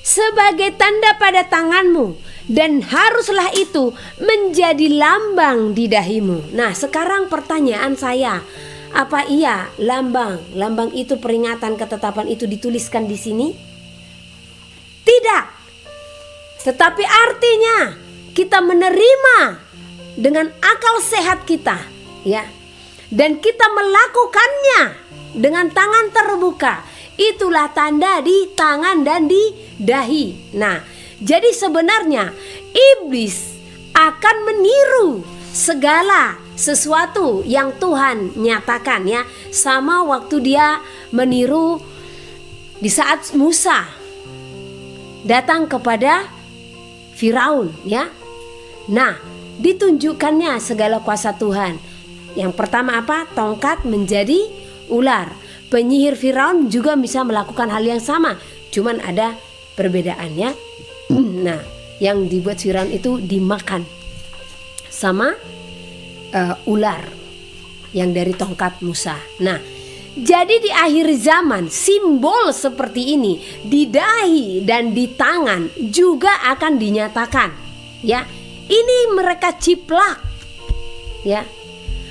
sebagai tanda pada tanganmu, dan haruslah itu menjadi lambang di dahimu. Nah, sekarang pertanyaan saya, apa iya lambang itu, peringatan, ketetapan itu dituliskan di sini? Tidak. Tetapi artinya kita menerima dengan akal sehat kita, ya, dan kita melakukannya dengan tangan terbuka. Itulah tanda di tangan dan di dahi. Nah, jadi sebenarnya iblis akan meniru segala sesuatu yang Tuhan nyatakan, ya. Sama waktu dia meniru di saat Musa datang kepada Firaun, ya. Nah, ditunjukkannya segala kuasa Tuhan. Yang pertama apa? Tongkat menjadi ular. Penyihir Firaun juga bisa melakukan hal yang sama, cuman ada perbedaannya. Nah, yang dibuat Firaun itu dimakan sama ular yang dari tongkat Musa. Nah, jadi di akhir zaman simbol seperti ini di dahi dan di tangan juga akan dinyatakan, ya. Ini mereka ciplak, ya.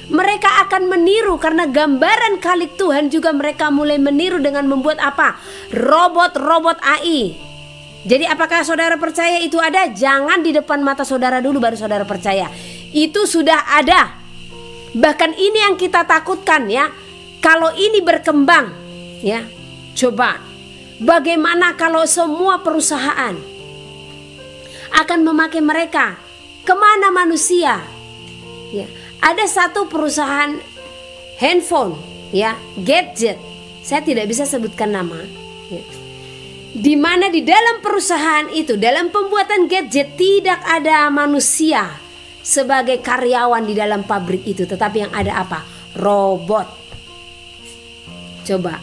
Mereka akan meniru karena gambaran kalik Tuhan juga mereka mulai meniru dengan membuat apa? Robot-robot AI. Jadi apakah saudara percaya itu ada? Jangan di depan mata saudara dulu baru saudara percaya. Itu sudah ada. Bahkan ini yang kita takutkan, ya. Kalau ini berkembang, ya. Coba bagaimana kalau semua perusahaan akan memakai mereka? Kemana manusia? Ya. Ada satu perusahaan handphone, ya, gadget, saya tidak bisa sebutkan nama, ya. Di mana di dalam perusahaan itu, dalam pembuatan gadget tidak ada manusia sebagai karyawan di dalam pabrik itu, tetapi yang ada apa? Robot. Coba.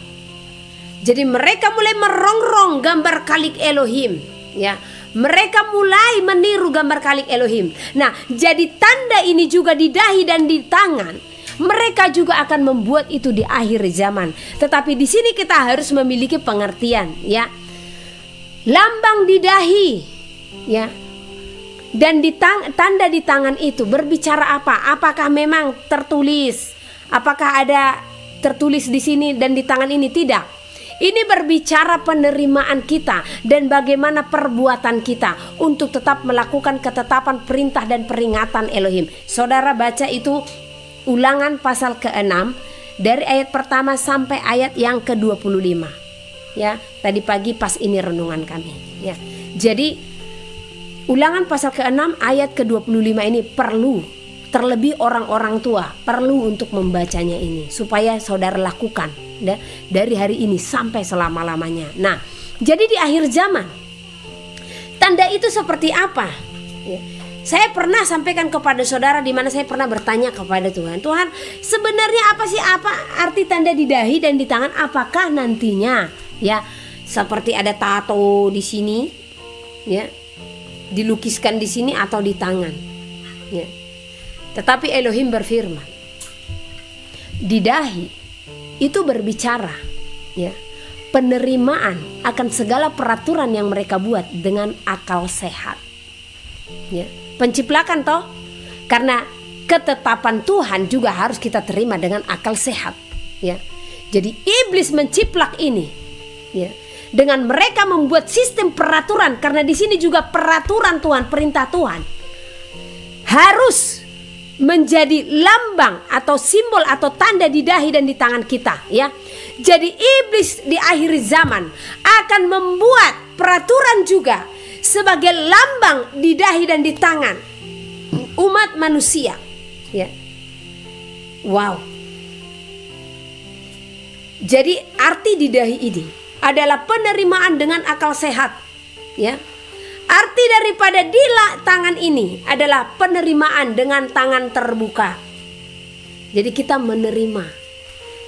Jadi mereka mulai merongrong gambar kalik Elohim, ya. Mereka mulai meniru gambar kalik Elohim. Nah, jadi tanda ini juga di dahi dan di tangan. Mereka juga akan membuat itu di akhir zaman. Tetapi di sini kita harus memiliki pengertian, ya. Lambang di dahi, ya. Dan tanda di tangan itu berbicara apa? Apakah memang tertulis? Apakah ada tertulis di sini dan di tangan ini? Tidak. Ini berbicara penerimaan kita dan bagaimana perbuatan kita untuk tetap melakukan ketetapan perintah dan peringatan Elohim. Saudara baca itu Ulangan pasal ke-6 dari ayat pertama sampai ayat yang ke-25. Ya, tadi pagi pas ini renungan kami, ya. Jadi Ulangan pasal ke-6 ayat ke-25 ini perlu, terlebih orang-orang tua perlu untuk membacanya ini supaya saudara lakukan dari hari ini sampai selama-lamanya. Nah, jadi di akhir zaman tanda itu seperti apa? Ya. Saya pernah sampaikan kepada saudara di mana saya pernah bertanya kepada Tuhan, Tuhan, sebenarnya apa sih arti tanda di dahi dan di tangan? Apakah nantinya, ya, seperti ada tato di sini, ya, dilukiskan di sini atau di tangan, ya. Tetapi Elohim berfirman, di dahi itu berbicara, ya, penerimaan akan segala peraturan yang mereka buat dengan akal sehat, ya. Penciplakan toh, karena ketetapan Tuhan juga harus kita terima dengan akal sehat, ya. Jadi iblis menciplak ini, ya, dengan mereka membuat sistem peraturan, karena di sini juga peraturan Tuhan, perintah Tuhan harus menjadi lambang atau simbol atau tanda di dahi dan di tangan kita, ya. Jadi iblis di akhir zaman akan membuat peraturan juga sebagai lambang di dahi dan di tangan umat manusia, ya. Wow. Jadi arti di dahi ini adalah penerimaan dengan akal sehat, ya. Arti daripada di tangan ini adalah penerimaan dengan tangan terbuka. Jadi kita menerima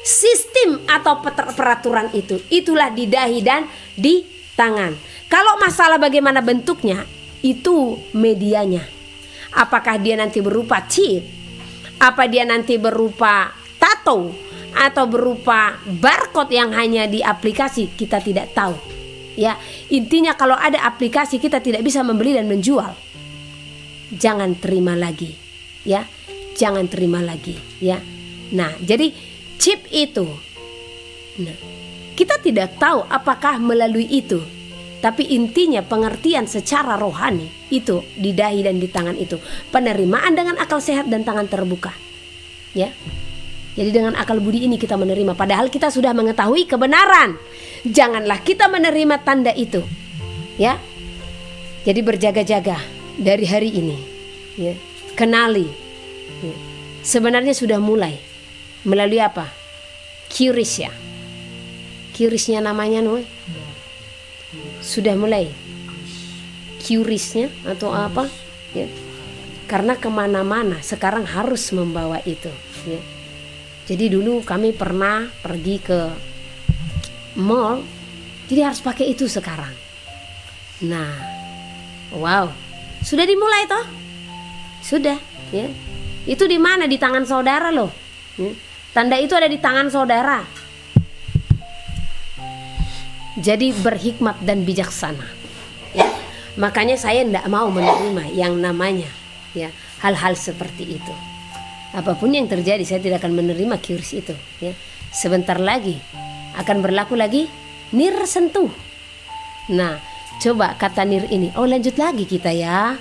sistem atau peraturan itu. Itulah di dahi dan di tangan. Kalau masalah bagaimana bentuknya, itu medianya. Apakah dia nanti berupa chip? Apa dia nanti berupa tato? Atau berupa barcode yang hanya di aplikasi? Kita tidak tahu, ya. Intinya kalau ada aplikasi kita tidak bisa membeli dan menjual. Jangan terima lagi, ya. Jangan terima lagi, ya. Nah, jadi chip itu, nah, kita tidak tahu apakah melalui itu. Tapi intinya pengertian secara rohani itu di dahi dan di tangan itu penerimaan dengan akal sehat dan tangan terbuka, ya. Jadi dengan akal budi ini kita menerima, padahal kita sudah mengetahui kebenaran. Janganlah kita menerima tanda itu, ya. Jadi berjaga-jaga dari hari ini, ya. Kenali Ya. Sebenarnya sudah mulai melalui apa? Kiris ya. Kirisnya namanya Noe. Sudah mulai. Kirisnya atau apa? Ya. Karena kemana-mana sekarang harus membawa itu. Ya. Jadi dulu kami pernah pergi ke mall, jadi harus pakai itu sekarang. Nah, wow, sudah dimulai toh? Sudah, ya. Itu di mana? Di tangan saudara loh. Ya. Tanda itu ada di tangan saudara. Jadi berhikmat dan bijaksana. Ya. Makanya saya tidak mau menerima yang namanya ya hal-hal seperti itu. Apapun yang terjadi, saya tidak akan menerima kiris itu. Ya. Sebentar lagi akan berlaku lagi nir sentuh. Nah, coba kata nir ini. Oh, lanjut lagi kita ya.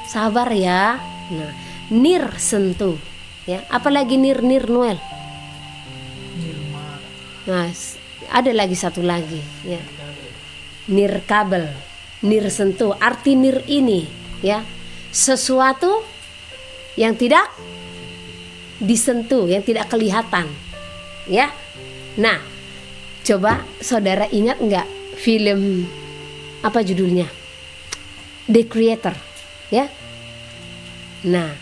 Sabar ya. Nah, nir sentuh. Ya, apalagi nir Noel. Nah, ada lagi satu lagi. Ya. Nir kabel, nir sentuh. Arti nir ini, ya, sesuatu yang tidak disentuh, yang tidak kelihatan, ya. Nah, coba saudara ingat nggak film apa judulnya? The Creator, ya. Nah,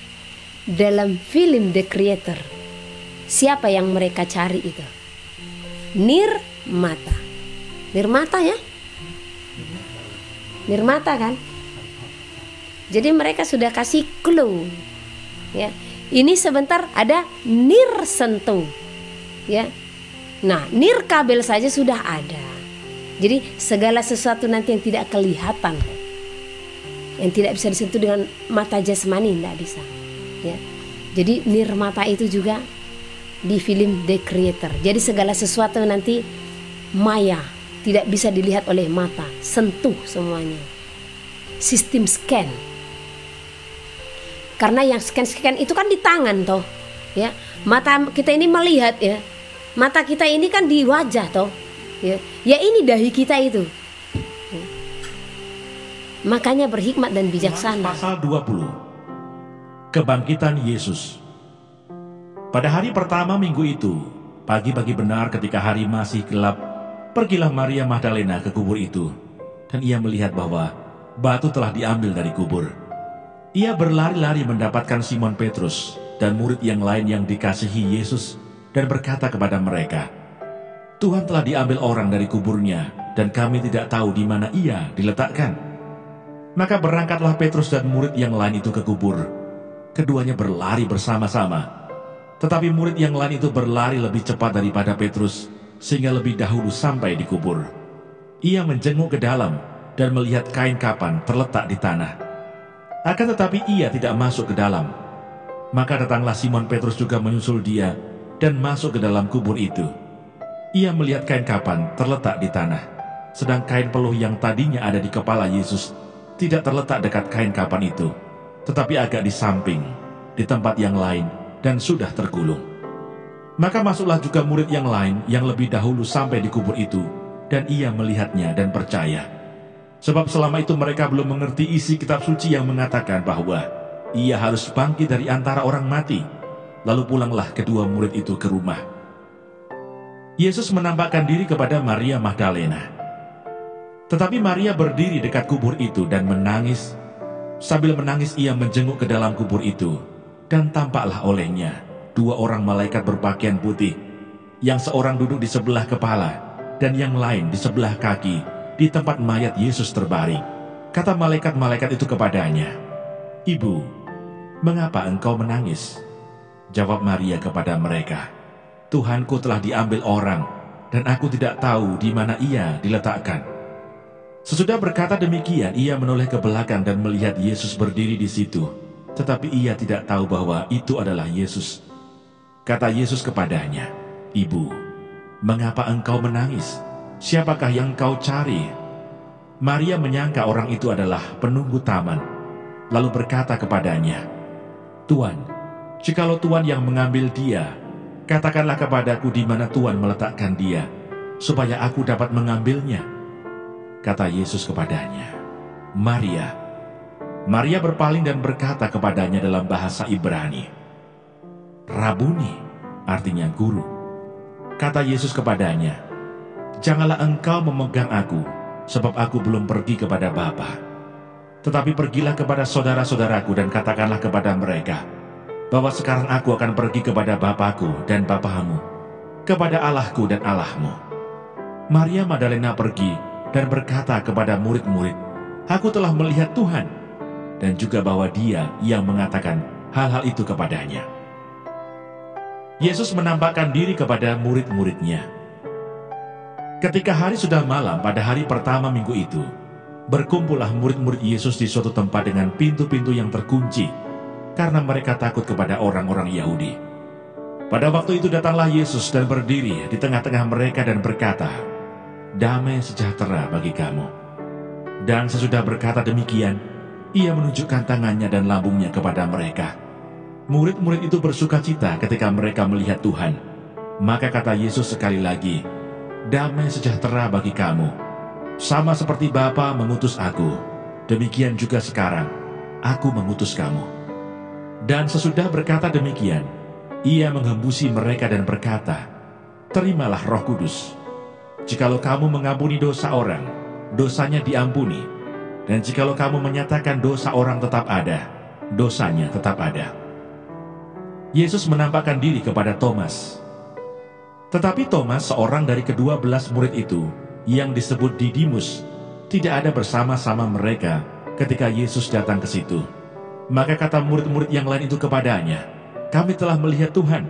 dalam film The Creator, siapa yang mereka cari itu? Nirmata. Nirmata ya? Nirmata kan? Jadi mereka sudah kasih clue, ya. Ini sebentar ada nir sentuh, ya. Nah, nir kabel saja sudah ada. Jadi segala sesuatu nanti yang tidak kelihatan, yang tidak bisa disentuh dengan mata jasmani, tidak bisa, ya. Jadi nirmata itu juga di film The Creator. Jadi segala sesuatu nanti maya, tidak bisa dilihat oleh mata, sentuh semuanya. Sistem scan. Karena yang scan itu kan di tangan toh, ya. Mata kita ini melihat ya. Mata kita ini kan di wajah toh, ya. Ya ini dahi kita itu. Ya. Makanya berhikmat dan bijaksana. Pasal 20. Kebangkitan Yesus. Pada hari pertama minggu itu, pagi-pagi benar ketika hari masih gelap, pergilah Maria Magdalena ke kubur itu, dan ia melihat bahwa batu telah diambil dari kubur. Ia berlari-lari mendapatkan Simon Petrus dan murid yang lain yang dikasihi Yesus dan berkata kepada mereka, "Tuhan telah diambil orang dari kuburnya dan kami tidak tahu di mana ia diletakkan." Maka berangkatlah Petrus dan murid yang lain itu ke kubur. Keduanya berlari bersama-sama. Tetapi murid yang lain itu berlari lebih cepat daripada Petrus sehingga lebih dahulu sampai di kubur. Ia menjenguk ke dalam dan melihat kain kapan terletak di tanah. Akan tetapi ia tidak masuk ke dalam. Maka datanglah Simon Petrus juga menyusul dia dan masuk ke dalam kubur itu. Ia melihat kain kapan terletak di tanah, sedang kain peluh yang tadinya ada di kepala Yesus tidak terletak dekat kain kapan itu, tetapi agak di samping, di tempat yang lain, dan sudah tergulung. Maka masuklah juga murid yang lain yang lebih dahulu sampai di kubur itu, dan ia melihatnya dan percaya. Sebab selama itu mereka belum mengerti isi kitab suci yang mengatakan bahwa ia harus bangkit dari antara orang mati. Lalu pulanglah kedua murid itu ke rumah. Yesus menampakkan diri kepada Maria Magdalena. Tetapi Maria berdiri dekat kubur itu dan menangis. Sambil menangis ia menjenguk ke dalam kubur itu, dan tampaklah olehnya dua orang malaikat berpakaian putih, yang seorang duduk di sebelah kepala dan yang lain di sebelah kaki di tempat mayat Yesus terbaring. Kata malaikat-malaikat itu kepadanya, "Ibu, mengapa engkau menangis?" Jawab Maria kepada mereka, "Tuhanku telah diambil orang, dan aku tidak tahu di mana ia diletakkan." Sesudah berkata demikian, ia menoleh ke belakang dan melihat Yesus berdiri di situ. Tetapi ia tidak tahu bahwa itu adalah Yesus. Kata Yesus kepadanya, "Ibu, mengapa engkau menangis? Siapakah yang kau cari?" Maria menyangka orang itu adalah penunggu taman, lalu berkata kepadanya, "Tuan, jikalau Tuan yang mengambil dia, katakanlah kepadaku di mana Tuan meletakkan dia, supaya aku dapat mengambilnya." Kata Yesus kepadanya, "Maria." Maria berpaling dan berkata kepadanya dalam bahasa Ibrani, Rabuni, artinya guru. Kata Yesus kepadanya, "Janganlah engkau memegang aku, sebab aku belum pergi kepada Bapa. Tetapi pergilah kepada saudara-saudaraku dan katakanlah kepada mereka, bahwa sekarang aku akan pergi kepada Bapakku dan Bapamu, kepada Allahku dan Allahmu." Maria Magdalena pergi dan berkata kepada murid-murid, "Aku telah melihat Tuhan," dan juga bahwa Dia yang mengatakan hal-hal itu kepadanya. Yesus menampakkan diri kepada murid-muridnya. Ketika hari sudah malam pada hari pertama minggu itu, berkumpullah murid-murid Yesus di suatu tempat dengan pintu-pintu yang terkunci, karena mereka takut kepada orang-orang Yahudi. Pada waktu itu datanglah Yesus dan berdiri di tengah-tengah mereka dan berkata, "Damai sejahtera bagi kamu." Dan sesudah berkata demikian, Ia menunjukkan tangannya dan lambungnya kepada mereka. Murid-murid itu bersukacita ketika mereka melihat Tuhan. Maka kata Yesus sekali lagi, "Damai sejahtera bagi kamu. Sama seperti Bapa mengutus aku, demikian juga sekarang aku mengutus kamu." Dan sesudah berkata demikian, Ia menghembusi mereka dan berkata, "Terimalah Roh Kudus. Jikalau kamu mengampuni dosa orang, dosanya diampuni. Dan jikalau kamu menyatakan dosa orang tetap ada, dosanya tetap ada." Yesus menampakkan diri kepada Thomas. Tetapi Thomas, seorang dari ke-12 murid itu, yang disebut Didimus, tidak ada bersama-sama mereka ketika Yesus datang ke situ. Maka kata murid-murid yang lain itu kepadanya, "Kami telah melihat Tuhan."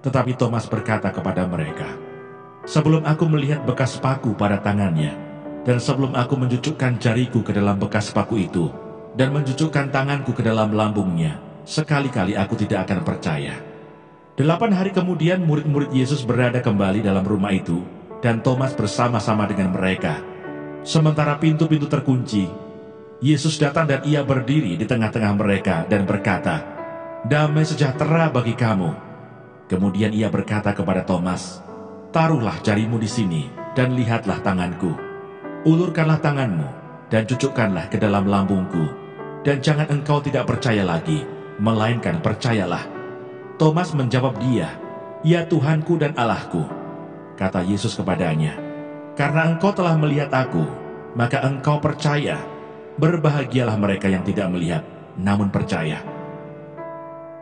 Tetapi Thomas berkata kepada mereka, "Sebelum aku melihat bekas paku pada tangannya, dan sebelum aku mencucukkan jariku ke dalam bekas paku itu, dan mencucukkan tanganku ke dalam lambungnya, sekali-kali aku tidak akan percaya." 8 hari kemudian murid-murid Yesus berada kembali dalam rumah itu, dan Thomas bersama-sama dengan mereka. Sementara pintu-pintu terkunci, Yesus datang dan Ia berdiri di tengah-tengah mereka dan berkata, "Damai sejahtera bagi kamu." Kemudian Ia berkata kepada Thomas, "Taruhlah jarimu di sini dan lihatlah tanganku. Ulurkanlah tanganmu dan cucukkanlah ke dalam lambungku, dan jangan engkau tidak percaya lagi, melainkan percayalah." Thomas menjawab Dia, "Ya Tuhanku dan Allahku." Kata Yesus kepadanya, "Karena engkau telah melihat aku, maka engkau percaya. Berbahagialah mereka yang tidak melihat, namun percaya."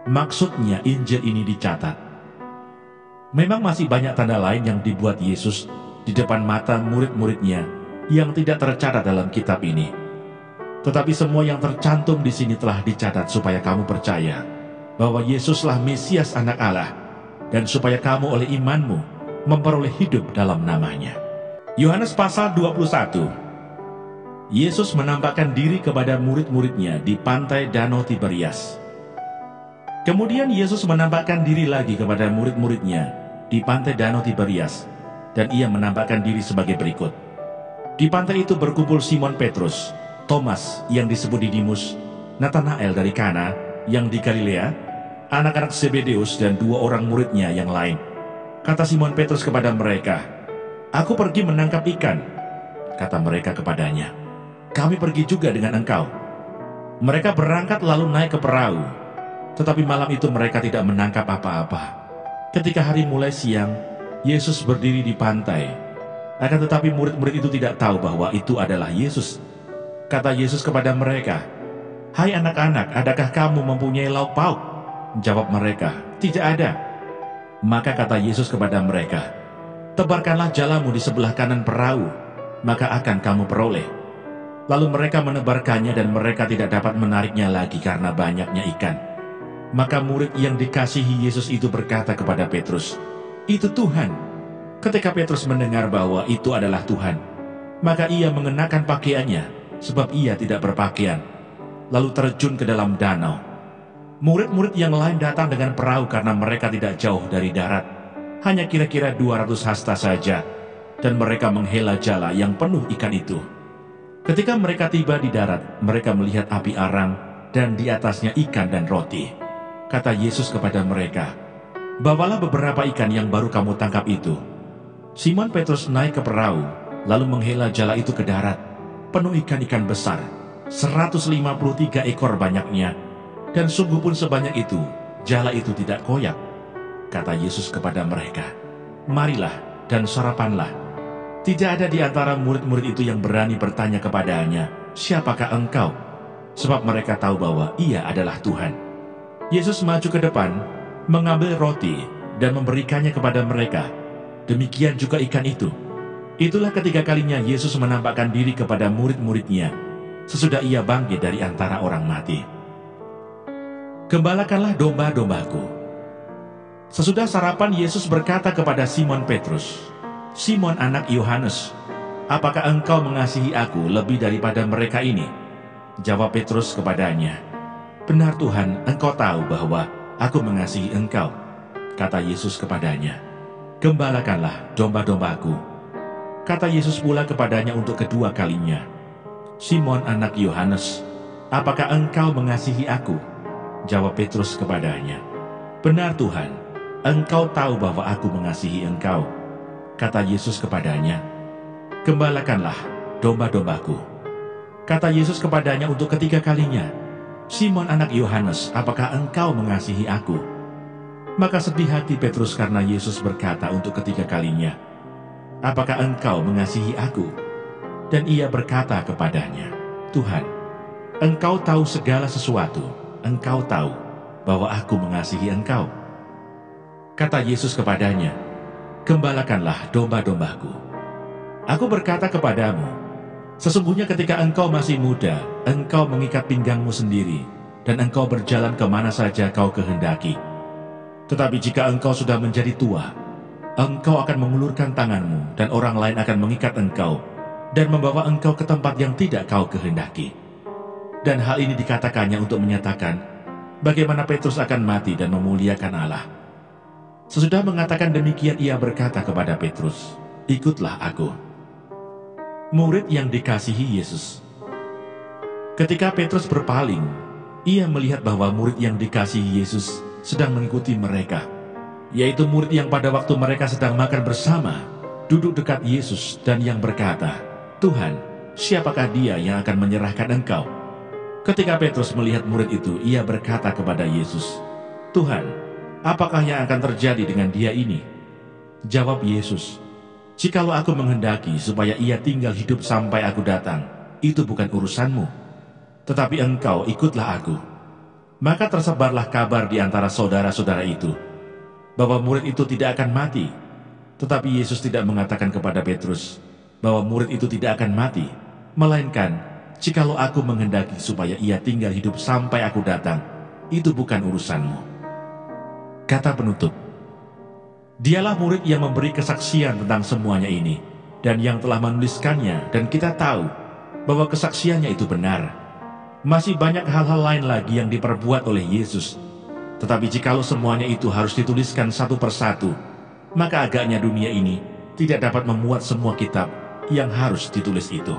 Maksudnya Injil ini dicatat. Memang masih banyak tanda lain yang dibuat Yesus di depan mata murid-muridnya yang tidak tercatat dalam kitab ini. Tetapi semua yang tercantum di sini telah dicatat supaya kamu percaya bahwa Yesuslah Mesias Anak Allah, dan supaya kamu oleh imanmu memperoleh hidup dalam namanya. Yohanes pasal 21. Yesus menampakkan diri kepada murid-muridnya di pantai Danau Tiberias. Kemudian Yesus menampakkan diri lagi kepada murid-muridnya di pantai Danau Tiberias, dan Ia menampakkan diri sebagai berikut. Di pantai itu berkumpul Simon Petrus, Thomas yang disebut Didimus, Natanael dari Kana yang di Galilea, anak-anak Zebedeus, dan 2 orang muridnya yang lain. Kata Simon Petrus kepada mereka, "Aku pergi menangkap ikan." Kata mereka kepadanya, "Kami pergi juga dengan engkau." Mereka berangkat lalu naik ke perahu. Tetapi malam itu mereka tidak menangkap apa-apa. Ketika hari mulai siang, Yesus berdiri di pantai. Akan tetapi murid-murid itu tidak tahu bahwa itu adalah Yesus. Kata Yesus kepada mereka, "Hai anak-anak, adakah kamu mempunyai lauk pauk?" Jawab mereka, "Tidak ada." Maka kata Yesus kepada mereka, "Tebarkanlah jalamu di sebelah kanan perahu, maka akan kamu peroleh." Lalu mereka menebarkannya dan mereka tidak dapat menariknya lagi karena banyaknya ikan. Maka murid yang dikasihi Yesus itu berkata kepada Petrus, "Itu Tuhan." Ketika Petrus mendengar bahwa itu adalah Tuhan, maka ia mengenakan pakaiannya, sebab ia tidak berpakaian, lalu terjun ke dalam danau. Murid-murid yang lain datang dengan perahu karena mereka tidak jauh dari darat, hanya kira-kira 200 hasta saja, dan mereka menghela jala yang penuh ikan itu. Ketika mereka tiba di darat, mereka melihat api arang dan di atasnya ikan dan roti. Kata Yesus kepada mereka, "Bawalah beberapa ikan yang baru kamu tangkap itu." Simon Petrus naik ke perahu, lalu menghela jala itu ke darat, penuh ikan-ikan besar, 153 ekor banyaknya, dan sungguh pun sebanyak itu jala itu tidak koyak. Kata Yesus kepada mereka, marilah dan sarapanlah. Tidak ada di antara murid-murid itu yang berani bertanya kepadanya, siapakah engkau? Sebab mereka tahu bahwa ia adalah Tuhan. Yesus maju ke depan, mengambil roti dan memberikannya kepada mereka. Demikian juga ikan itu. Itulah ketiga kalinya Yesus menampakkan diri kepada murid-muridnya sesudah ia bangkit dari antara orang mati. Gembalakanlah domba-dombaku. Sesudah sarapan, Yesus berkata kepada Simon Petrus, Simon anak Yohanes, apakah engkau mengasihi aku lebih daripada mereka ini? Jawab Petrus kepadanya, benar Tuhan, engkau tahu bahwa aku mengasihi engkau. Kata Yesus kepadanya, gembalakanlah domba-dombaku. Kata Yesus pula kepadanya untuk kedua kalinya, Simon anak Yohanes, apakah engkau mengasihi aku? Jawab Petrus kepadanya, benar Tuhan, engkau tahu bahwa aku mengasihi engkau. Kata Yesus kepadanya, gembalakanlah domba-dombaku. Kata Yesus kepadanya untuk ketiga kalinya, Simon anak Yohanes, apakah engkau mengasihi aku? Maka sedih hati Petrus karena Yesus berkata untuk ketiga kalinya, apakah engkau mengasihi aku? Dan ia berkata kepadanya, Tuhan, engkau tahu segala sesuatu, engkau tahu bahwa aku mengasihi engkau. Kata Yesus kepadanya, gembalakanlah domba-dombaku. Aku berkata kepadamu, sesungguhnya ketika engkau masih muda, engkau mengikat pinggangmu sendiri, dan engkau berjalan kemana saja kau kehendaki. Tetapi jika engkau sudah menjadi tua, engkau akan mengulurkan tanganmu, dan orang lain akan mengikat engkau, dan membawa engkau ke tempat yang tidak kau kehendaki. Dan hal ini dikatakannya untuk menyatakan bagaimana Petrus akan mati dan memuliakan Allah. Sesudah mengatakan demikian, ia berkata kepada Petrus, ikutlah aku. Murid yang dikasihi Yesus. Ketika Petrus berpaling, ia melihat bahwa murid yang dikasihi Yesus sedang mengikuti mereka, yaitu murid yang pada waktu mereka sedang makan bersama, duduk dekat Yesus dan yang berkata, Tuhan, siapakah dia yang akan menyerahkan engkau? Ketika Petrus melihat murid itu, ia berkata kepada Yesus, Tuhan, apakah yang akan terjadi dengan dia ini? Jawab Yesus, jikalau aku menghendaki supaya ia tinggal hidup sampai aku datang, itu bukan urusanmu. Tetapi engkau ikutlah aku. Maka tersebarlah kabar di antara saudara-saudara itu, bahwa murid itu tidak akan mati. Tetapi Yesus tidak mengatakan kepada Petrus bahwa murid itu tidak akan mati, melainkan, jikalau aku menghendaki supaya ia tinggal hidup sampai aku datang, itu bukan urusanmu. Kata penutup, dialah murid yang memberi kesaksian tentang semuanya ini, dan yang telah menuliskannya, dan kita tahu bahwa kesaksiannya itu benar. Masih banyak hal-hal lain lagi yang diperbuat oleh Yesus, tetapi jikalau semuanya itu harus dituliskan satu persatu, maka agaknya dunia ini tidak dapat memuat semua kitab yang harus ditulis itu.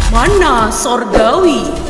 Mana Sorgawi.